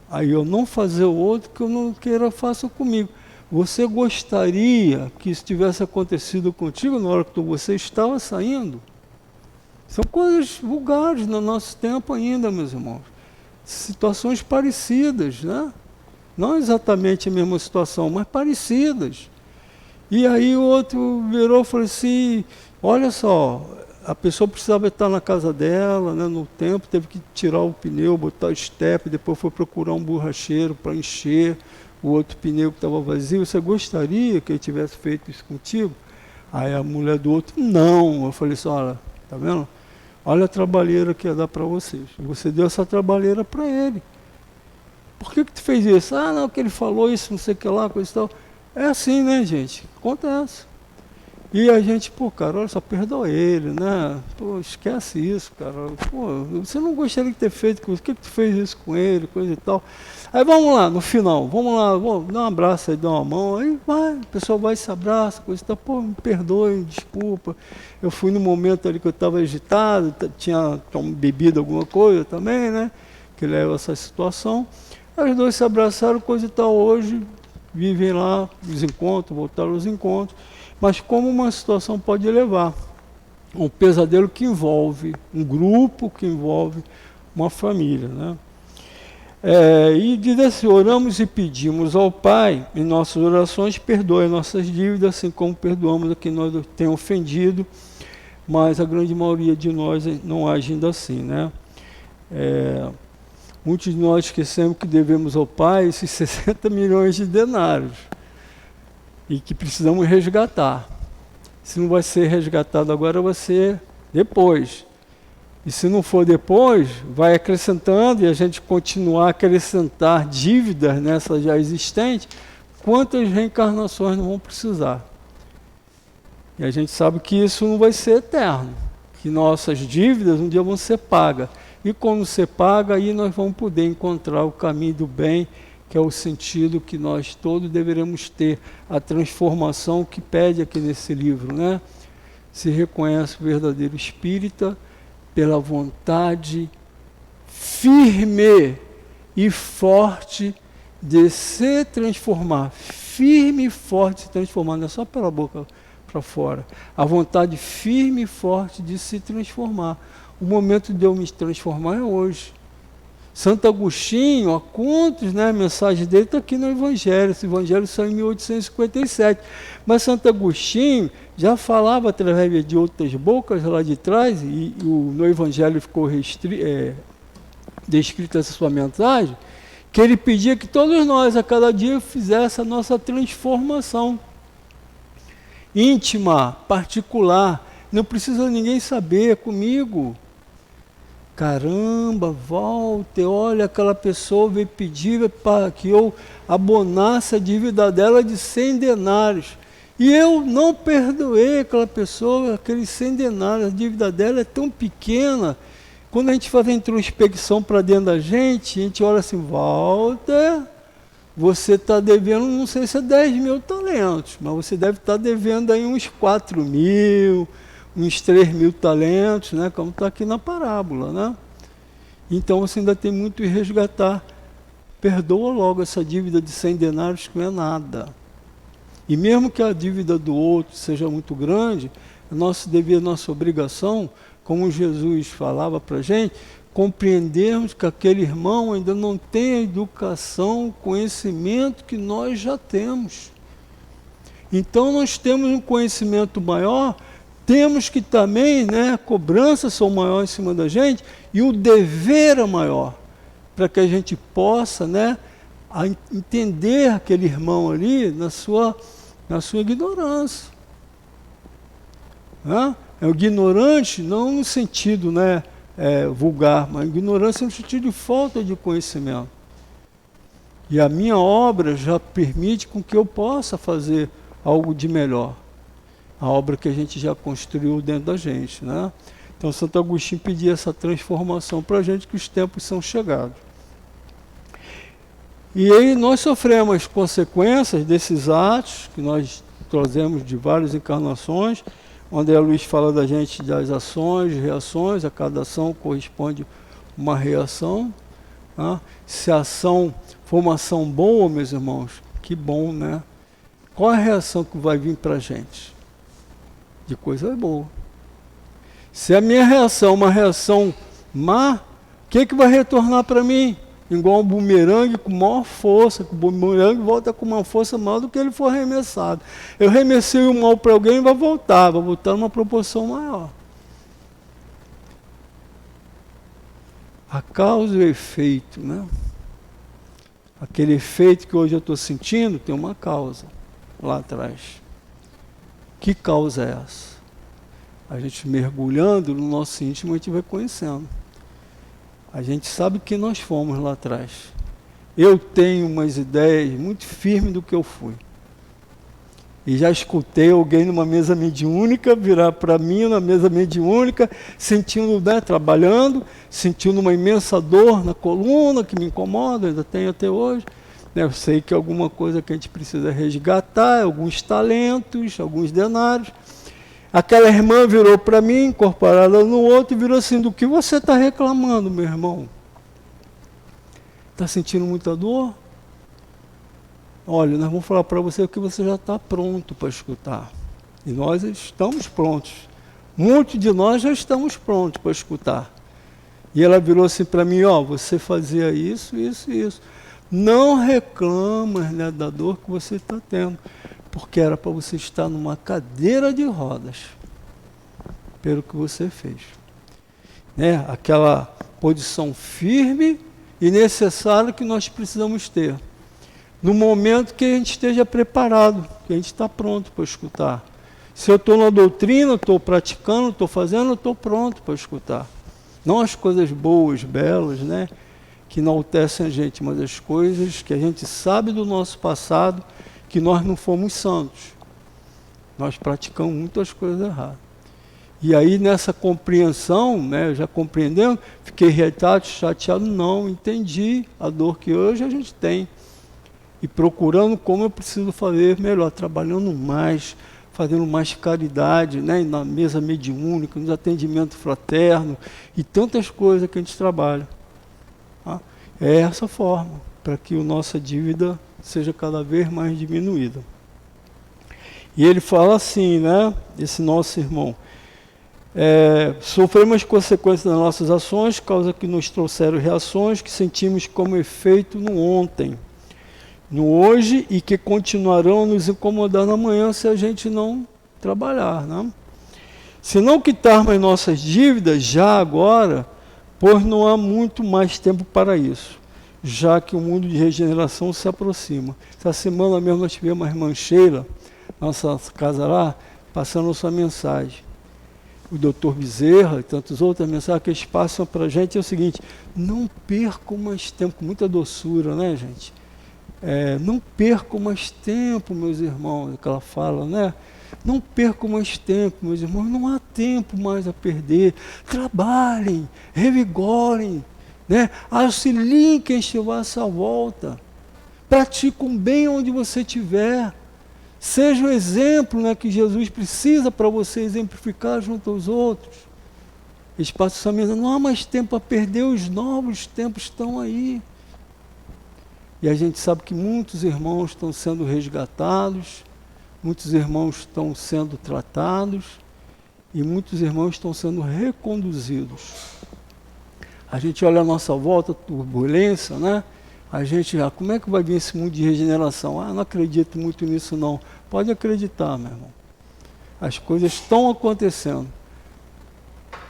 Speaker 4: Aí eu não fazer o outro que eu não queira faça comigo. Você gostaria que isso tivesse acontecido contigo na hora que você estava saindo? São coisas vulgares no nosso tempo ainda, meus irmãos. Situações parecidas, né? Não exatamente a mesma situação, mas parecidas. E aí o outro virou e falou assim, olha só, a pessoa precisava estar na casa dela, né, no tempo, teve que tirar o pneu, botar o step, depois foi procurar um borracheiro para encher o outro pneu que estava vazio. Você gostaria que ele tivesse feito isso contigo? Aí a mulher do outro, não. Eu falei assim, olha, tá vendo? Olha a trabalheira que ia dar para vocês. Você deu essa trabalheira para ele. Por que tu fez isso? Ah, não, que ele falou isso, não sei o que lá, coisa e tal. É assim, né, gente? Acontece. E a gente, pô, cara, olha só, perdoa ele, né? Pô, esquece isso, cara. Pô, você não gostaria de ter feito com isso. Por que tu fez isso com ele, coisa e tal? Aí vamos lá, no final, vamos lá, vamos dar um abraço aí, dar uma mão, aí vai, a pessoa vai e se abraça, coisa e tal, pô, me perdoe, desculpa. Eu fui no momento ali que eu estava agitado, tinha bebido alguma coisa também, né? Que leva a essa situação. Aí os dois se abraçaram, coisa e tal, hoje vivem lá os encontros, voltaram aos encontros. Mas como uma situação pode levar a um pesadelo que envolve um grupo, que envolve uma família, né? E diz assim, oramos e pedimos ao Pai, em nossas orações, perdoe nossas dívidas, assim como perdoamos a quem nós tem ofendido, mas a grande maioria de nós não age ainda assim, né? Muitos de nós esquecemos que devemos ao Pai esses 60 milhões de denários e que precisamos resgatar. Se não vai ser resgatado agora, vai ser depois. E se não for depois, vai acrescentando e a gente continuar a acrescentar dívidas nessa já existente, quantas reencarnações não vão precisar? E a gente sabe que isso não vai ser eterno, que nossas dívidas um dia vão ser pagas. E quando ser paga, aí nós vamos poder encontrar o caminho do bem que é o sentido que nós todos deveremos ter, a transformação que pede aqui nesse livro, né? Se reconhece o verdadeiro espírita pela vontade firme e forte de se transformar, firme e forte de se transformar, não é só pela boca para fora, a vontade firme e forte de se transformar. O momento de eu me transformar é hoje. Santo Agostinho, há contos, né, a mensagem dele está aqui no Evangelho. Esse Evangelho saiu em 1857. Mas Santo Agostinho já falava através de outras bocas lá de trás, e no Evangelho ficou descrita essa sua mensagem, que ele pedia que todos nós, a cada dia, fizesse a nossa transformação íntima, particular. Não precisa ninguém saber, é comigo. Caramba, volta, olha, aquela pessoa veio pedir para que eu abonasse a dívida dela de 100 denários. E eu não perdoei aquela pessoa, aqueles 100 denários, a dívida dela é tão pequena. Quando a gente faz a introspecção para dentro da gente, a gente olha assim, Walter, você está devendo, não sei se é 10 mil talentos, mas você deve estar devendo aí uns 4 mil, uns 3 mil talentos, né, como está aqui na parábola, né? Então você ainda tem muito a resgatar. Perdoa logo essa dívida de 100 denários, que não é nada. E mesmo que a dívida do outro seja muito grande, é nosso dever, nossa obrigação, como Jesus falava para a gente, compreendermos que aquele irmão ainda não tem a educação, o conhecimento que nós já temos. Então nós temos um conhecimento maior, temos que também, né, cobranças são maiores em cima da gente, e o dever é maior, para que a gente possa, né, entender aquele irmão ali na sua ignorância. Né? É o ignorante, não no sentido, né, vulgar, mas ignorância no sentido de falta de conhecimento. E a minha obra já permite com que eu possa fazer algo de melhor. A obra que a gente já construiu dentro da gente, né? Então Santo Agostinho pedia essa transformação para a gente, que os tempos são chegados. E aí nós sofremos as consequências desses atos que nós trazemos de várias encarnações, onde a Luiz fala da gente das ações, reações, a cada ação corresponde uma reação. Né? Se a ação for uma ação boa, meus irmãos, que bom, né? Qual a reação que vai vir para a gente? De coisa boa. Se a minha reação é uma reação má, o que vai retornar para mim? Igual um bumerangue com maior força, que o bumerangue volta com uma força maior do que ele for arremessado. Eu arremessei o mal para alguém e vai voltar numa proporção maior. A causa e o efeito, né? Aquele efeito que hoje eu estou sentindo tem uma causa lá atrás. Que causa é essa? A gente mergulhando no nosso íntimo, a gente vai conhecendo. A gente sabe que nós fomos lá atrás. Eu tenho umas ideias muito firmes do que eu fui. E já escutei alguém numa mesa mediúnica virar para mim na mesa mediúnica, sentindo, né, trabalhando, sentindo uma imensa dor na coluna que me incomoda, ainda tenho até hoje. Eu sei que alguma coisa que a gente precisa resgatar, alguns talentos, alguns denários. Aquela irmã virou para mim, incorporada no outro, e virou assim, do que você está reclamando, meu irmão? Está sentindo muita dor? Olha, nós vamos falar para você que você já está pronto para escutar. E nós estamos prontos. Muitos de nós já estamos prontos para escutar. E ela virou assim para mim, você fazia isso, isso e isso. Não reclama, né, da dor que você está tendo, porque era para você estar numa cadeira de rodas, pelo que você fez. Né? Aquela posição firme e necessária que nós precisamos ter. No momento que a gente esteja preparado, que a gente está pronto para escutar. Se eu estou na doutrina, estou praticando, estou fazendo, eu estou pronto para escutar. Não as coisas boas, belas, né? Que enaltecem a gente, mas as coisas que a gente sabe do nosso passado, que nós não fomos santos. Nós praticamos muitas coisas erradas. E aí nessa compreensão, né, já compreendendo, fiquei irritado, chateado, não, entendi a dor que hoje a gente tem. e procurando como eu preciso fazer melhor, trabalhando mais, fazendo mais caridade, né? Na mesa mediúnica, no atendimento fraterno e tantas coisas que a gente trabalha. Tá? É essa forma, para que a nossa dívida seja cada vez mais diminuída. E ele fala assim, né? Esse nosso irmão. Sofremos as consequências das nossas ações, causa que nos trouxeram reações que sentimos como efeito no ontem, no hoje, e que continuarão a nos incomodar no amanhã se a gente não trabalhar. Né? Se não quitarmos nossas dívidas já agora, pois não há muito mais tempo para isso, já que o mundo de regeneração se aproxima. Essa semana mesmo nós tivemos a irmã Sheila, nossa casa lá, passando a sua mensagem. O doutor Bezerra e tantos outros, a mensagem que eles passam para a gente é o seguinte: não percam mais tempo, com muita doçura, né, gente? Não percam mais tempo, meus irmãos, que ela fala, né? Não percam mais tempo, meus irmãos, não há tempo mais a perder. Trabalhem, revigorem, né? Auxiliem quem estiver à sua volta. Pratiquem bem onde você estiver. Seja o exemplo, né, que Jesus precisa para você exemplificar junto aos outros. Espaço de família, não há mais tempo a perder, os novos tempos estão aí. E a gente sabe que muitos irmãos estão sendo resgatados, muitos irmãos estão sendo tratados e muitos irmãos estão sendo reconduzidos. A gente olha a nossa volta, turbulência, né? A gente, como é que vai vir esse mundo de regeneração? Não acredito muito nisso não. Pode acreditar, meu irmão. As coisas estão acontecendo.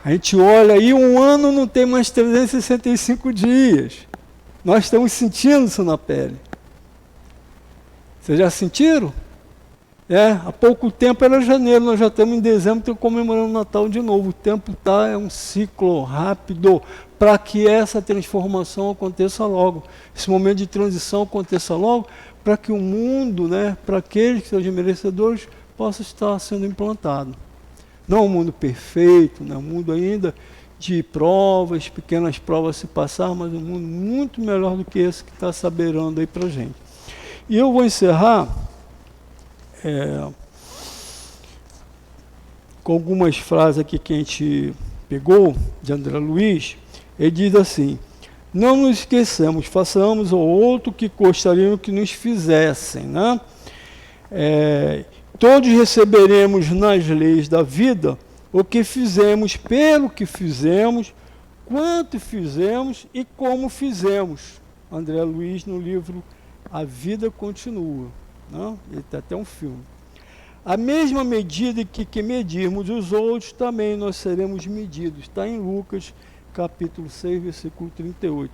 Speaker 4: A gente olha aí, um ano não tem mais 365 dias. Nós estamos sentindo isso na pele. Vocês já sentiram? Há pouco tempo era janeiro, nós já estamos em dezembro, estamos comemorando o Natal de novo. O tempo é um ciclo rápido para que essa transformação aconteça logo. Esse momento de transição aconteça logo, para que o mundo, né, para aqueles que são merecedores, possa estar sendo implantado. Não um mundo perfeito, não um mundo ainda de provas, pequenas provas a se passar, mas um mundo muito melhor do que esse que está se abeirando aí para a gente. E eu vou encerrar com algumas frases aqui que a gente pegou de André Luiz. Ele diz assim: não nos esqueçamos, façamos ao outro que gostariam que nos fizessem, né? Todos receberemos nas leis da vida o que fizemos, pelo que fizemos, quanto fizemos e como fizemos. André Luiz, no livro A Vida Continua. Não? Ele tem até um filme. A mesma medida que medirmos os outros, também nós seremos medidos. Está em Lucas, capítulo 6, versículo 38.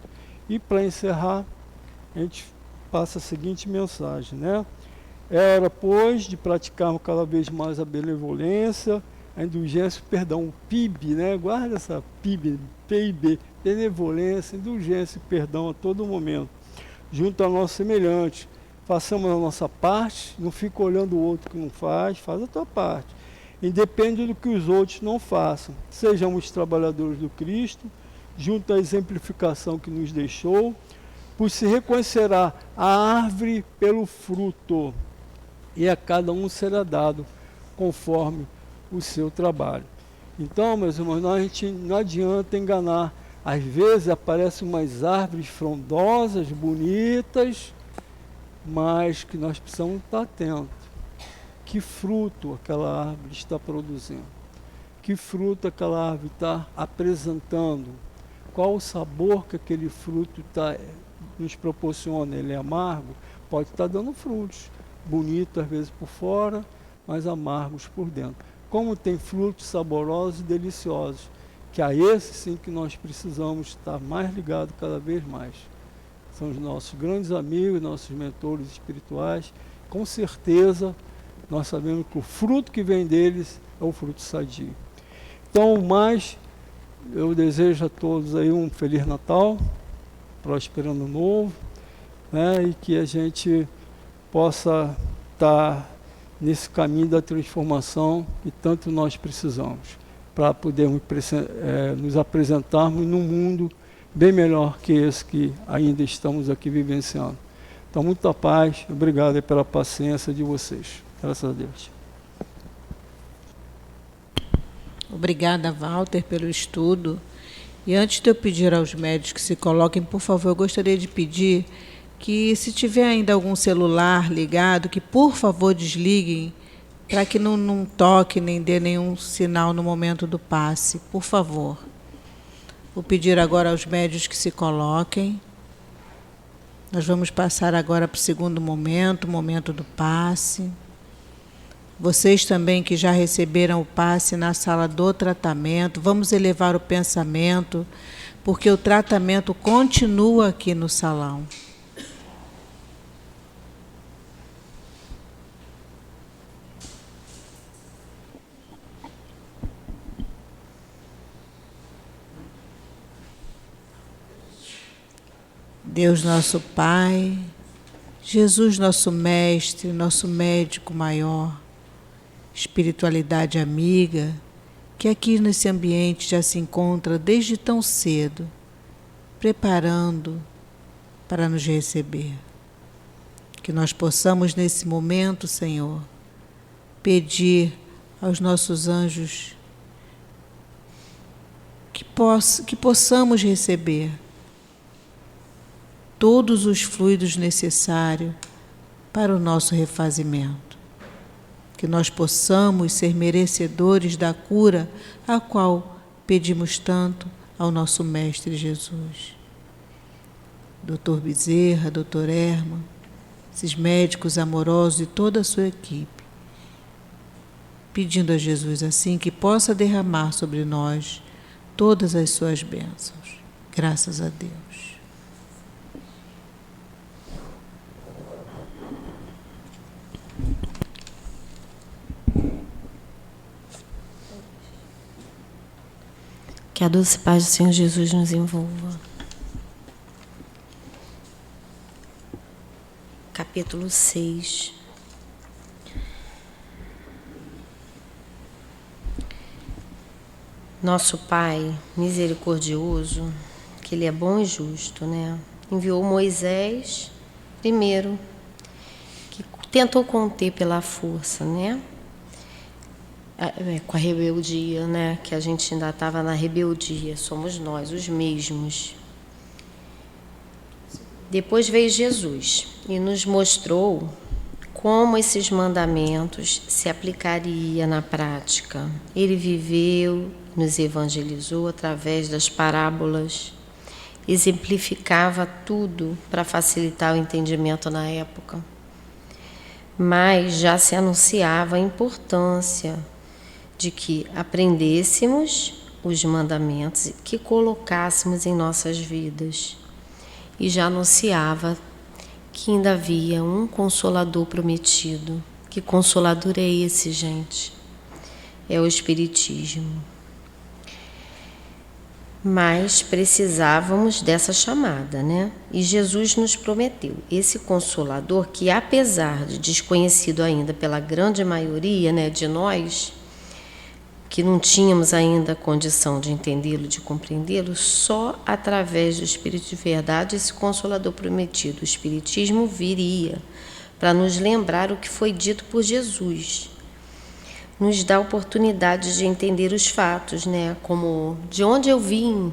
Speaker 4: E para encerrar, a gente passa a seguinte mensagem, né? Era, pois, de praticarmos cada vez mais a benevolência, a indulgência, o PIB, né? Guarda essa PIB, benevolência, indulgência e perdão a todo momento, junto ao nosso semelhante. Façamos a nossa parte, não fica olhando o outro que não faz, faz a tua parte. Independe do que os outros não façam. Sejamos trabalhadores do Cristo, junto à exemplificação que nos deixou, pois se reconhecerá a árvore pelo fruto, e a cada um será dado conforme o seu trabalho. Então, meus irmãos, não adianta enganar. Às vezes aparecem umas árvores frondosas, bonitas, mas que nós precisamos estar atentos. Que fruto aquela árvore está produzindo? Que fruto aquela árvore está apresentando? Qual o sabor que aquele fruto nos proporciona? Ele é amargo? Pode estar dando frutos, bonitos às vezes por fora, mas amargos por dentro. Como tem frutos saborosos e deliciosos, que a esse sim que nós precisamos estar mais ligados cada vez mais. São os nossos grandes amigos, nossos mentores espirituais. Com certeza, nós sabemos que o fruto que vem deles é o fruto sadio. Então, mais, eu desejo a todos aí um Feliz Natal, próspero Ano Novo, né, e que a gente possa estar nesse caminho da transformação que tanto nós precisamos, para podermos nos apresentarmos num mundo bem melhor que esse que ainda estamos aqui vivenciando. Então, muita paz. Obrigado aí pela paciência de vocês. Graças a Deus.
Speaker 3: Obrigada, Walter, pelo estudo. E antes de eu pedir aos médios que se coloquem, por favor, eu gostaria de pedir que, se tiver ainda algum celular ligado, que, por favor, desliguem, para que não toque nem dê nenhum sinal no momento do passe. Por favor. Vou pedir agora aos médios que se coloquem. Nós vamos passar agora para o segundo momento, o momento do passe. Vocês também que já receberam o passe na sala do tratamento, vamos elevar o pensamento, porque o tratamento continua aqui no salão. Deus nosso Pai, Jesus nosso Mestre, nosso médico maior, espiritualidade amiga, que aqui nesse ambiente já se encontra desde tão cedo, preparando para nos receber. Que nós possamos nesse momento, Senhor, pedir aos nossos anjos que possamos receber todos os fluidos necessários para o nosso refazimento. Que nós possamos ser merecedores da cura a qual pedimos tanto ao nosso Mestre Jesus. Dr. Bezerra, Dr. Herman, esses médicos amorosos e toda a sua equipe, pedindo a Jesus assim que possa derramar sobre nós todas as suas bênçãos. Graças a Deus.
Speaker 5: Que a doce paz do Senhor Jesus nos envolva. Capítulo 6. Nosso Pai misericordioso, que Ele é bom e justo, né? Enviou Moisés primeiro, que tentou conter pela força, né? Com a rebeldia, né? Que a gente ainda estava na rebeldia, somos nós, os mesmos. Depois veio Jesus e nos mostrou como esses mandamentos se aplicariam na prática. Ele viveu, nos evangelizou através das parábolas, exemplificava tudo para facilitar o entendimento na época. Mas já se anunciava a importância de que aprendêssemos os mandamentos e que colocássemos em nossas vidas. E já anunciava que ainda havia um Consolador prometido. Que Consolador é esse, gente? É o Espiritismo. Mas precisávamos dessa chamada, né? E Jesus nos prometeu esse Consolador que, apesar de desconhecido ainda pela grande maioria, né, de nós, que não tínhamos ainda a condição de entendê-lo, de compreendê-lo, só através do Espírito de verdade esse Consolador prometido, o Espiritismo, viria para nos lembrar o que foi dito por Jesus. Nos dá a oportunidade de entender os fatos, né? Como de onde eu vim,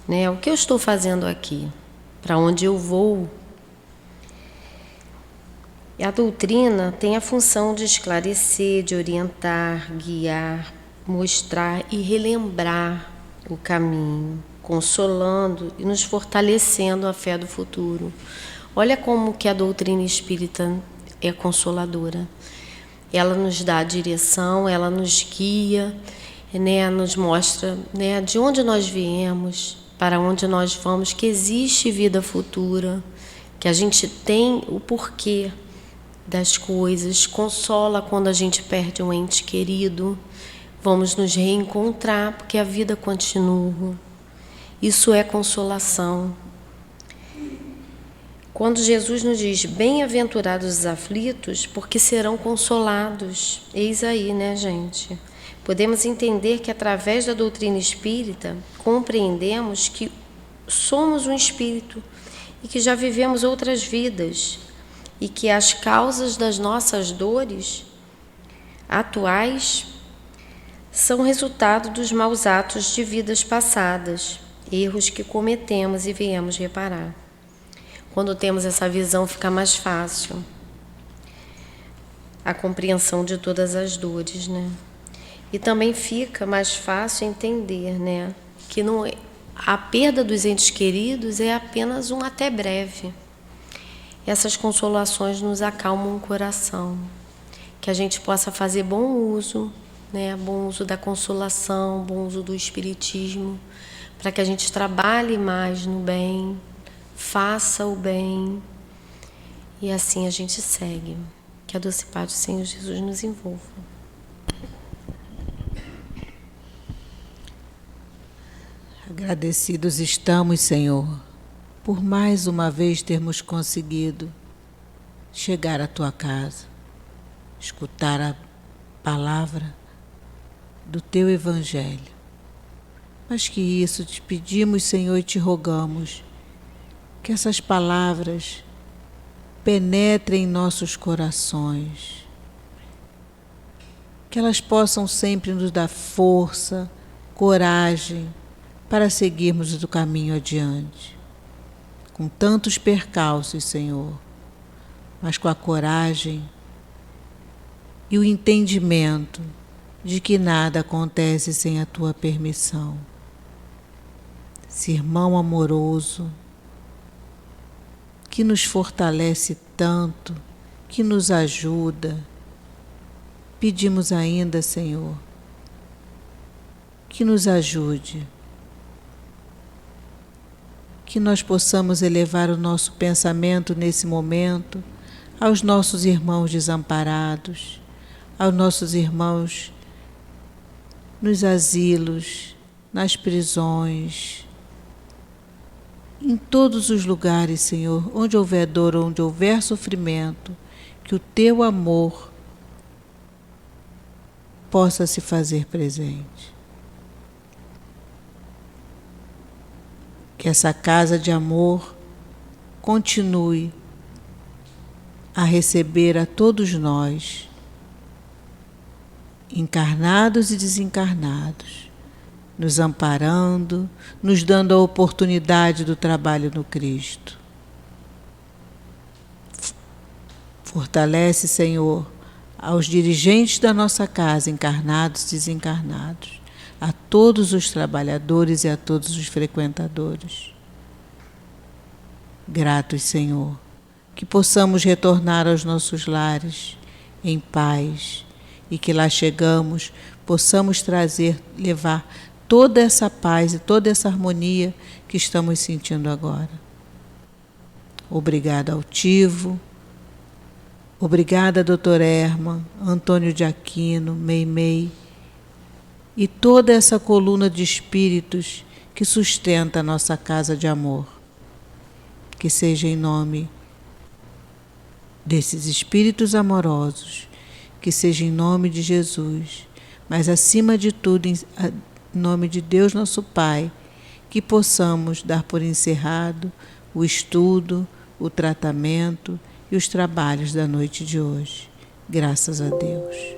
Speaker 5: né? O que eu estou fazendo aqui, para onde eu vou. E a doutrina tem a função de esclarecer, de orientar, guiar, mostrar e relembrar o caminho, consolando e nos fortalecendo a fé do futuro. Olha como que a doutrina espírita é consoladora. Ela nos dá a direção, ela nos guia, né, nos mostra, né, de onde nós viemos, para onde nós vamos, que existe vida futura, que a gente tem o porquê das coisas, consola quando a gente perde um ente querido. Vamos nos reencontrar, porque a vida continua. Isso é consolação. Quando Jesus nos diz, bem-aventurados os aflitos, porque serão consolados. Eis aí, né, gente? Podemos entender que, através da doutrina espírita, compreendemos que somos um espírito e que já vivemos outras vidas e que as causas das nossas dores atuais são resultado dos maus atos de vidas passadas, erros que cometemos e viemos reparar. Quando temos essa visão, fica mais fácil a compreensão de todas as dores, né? E também fica mais fácil entender, né, que a perda dos entes queridos é apenas um até breve. Essas consolações nos acalmam o coração, que a gente possa fazer bom uso, né, bom uso da consolação, bom uso do espiritismo, para que a gente trabalhe mais no bem, faça o bem, e assim a gente segue. Que a doce paz do Senhor Jesus nos envolva.
Speaker 3: Agradecidos estamos, Senhor, por mais uma vez termos conseguido chegar à Tua casa, escutar a palavra do Teu Evangelho. Mas que isso te pedimos, Senhor, e te rogamos, que essas palavras penetrem em nossos corações, que elas possam sempre nos dar força, coragem, para seguirmos o caminho adiante, com tantos percalços, Senhor, mas com a coragem e o entendimento de que nada acontece sem a Tua permissão. Esse irmão amoroso, que nos fortalece tanto, que nos ajuda, pedimos ainda, Senhor, que nos ajude, que nós possamos elevar o nosso pensamento nesse momento aos nossos irmãos desamparados, aos nossos irmãos nos asilos, nas prisões, em todos os lugares, Senhor, onde houver dor, onde houver sofrimento, que o Teu amor possa se fazer presente. Que essa casa de amor continue a receber a todos nós, encarnados e desencarnados, nos amparando, nos dando a oportunidade do trabalho no Cristo. Fortalece, Senhor, aos dirigentes da nossa casa, encarnados e desencarnados, a todos os trabalhadores e a todos os frequentadores. Gratos, Senhor, que possamos retornar aos nossos lares em paz e que lá chegamos, possamos levar toda essa paz e toda essa harmonia que estamos sentindo agora. Obrigada, Altivo. Obrigada, Dr. Herman, Antônio de Aquino, Meimei, e toda essa coluna de espíritos que sustenta a nossa casa de amor. Que seja em nome desses espíritos amorosos, que seja em nome de Jesus, mas acima de tudo, em nome de Deus nosso Pai, que possamos dar por encerrado o estudo, o tratamento e os trabalhos da noite de hoje. Graças a Deus.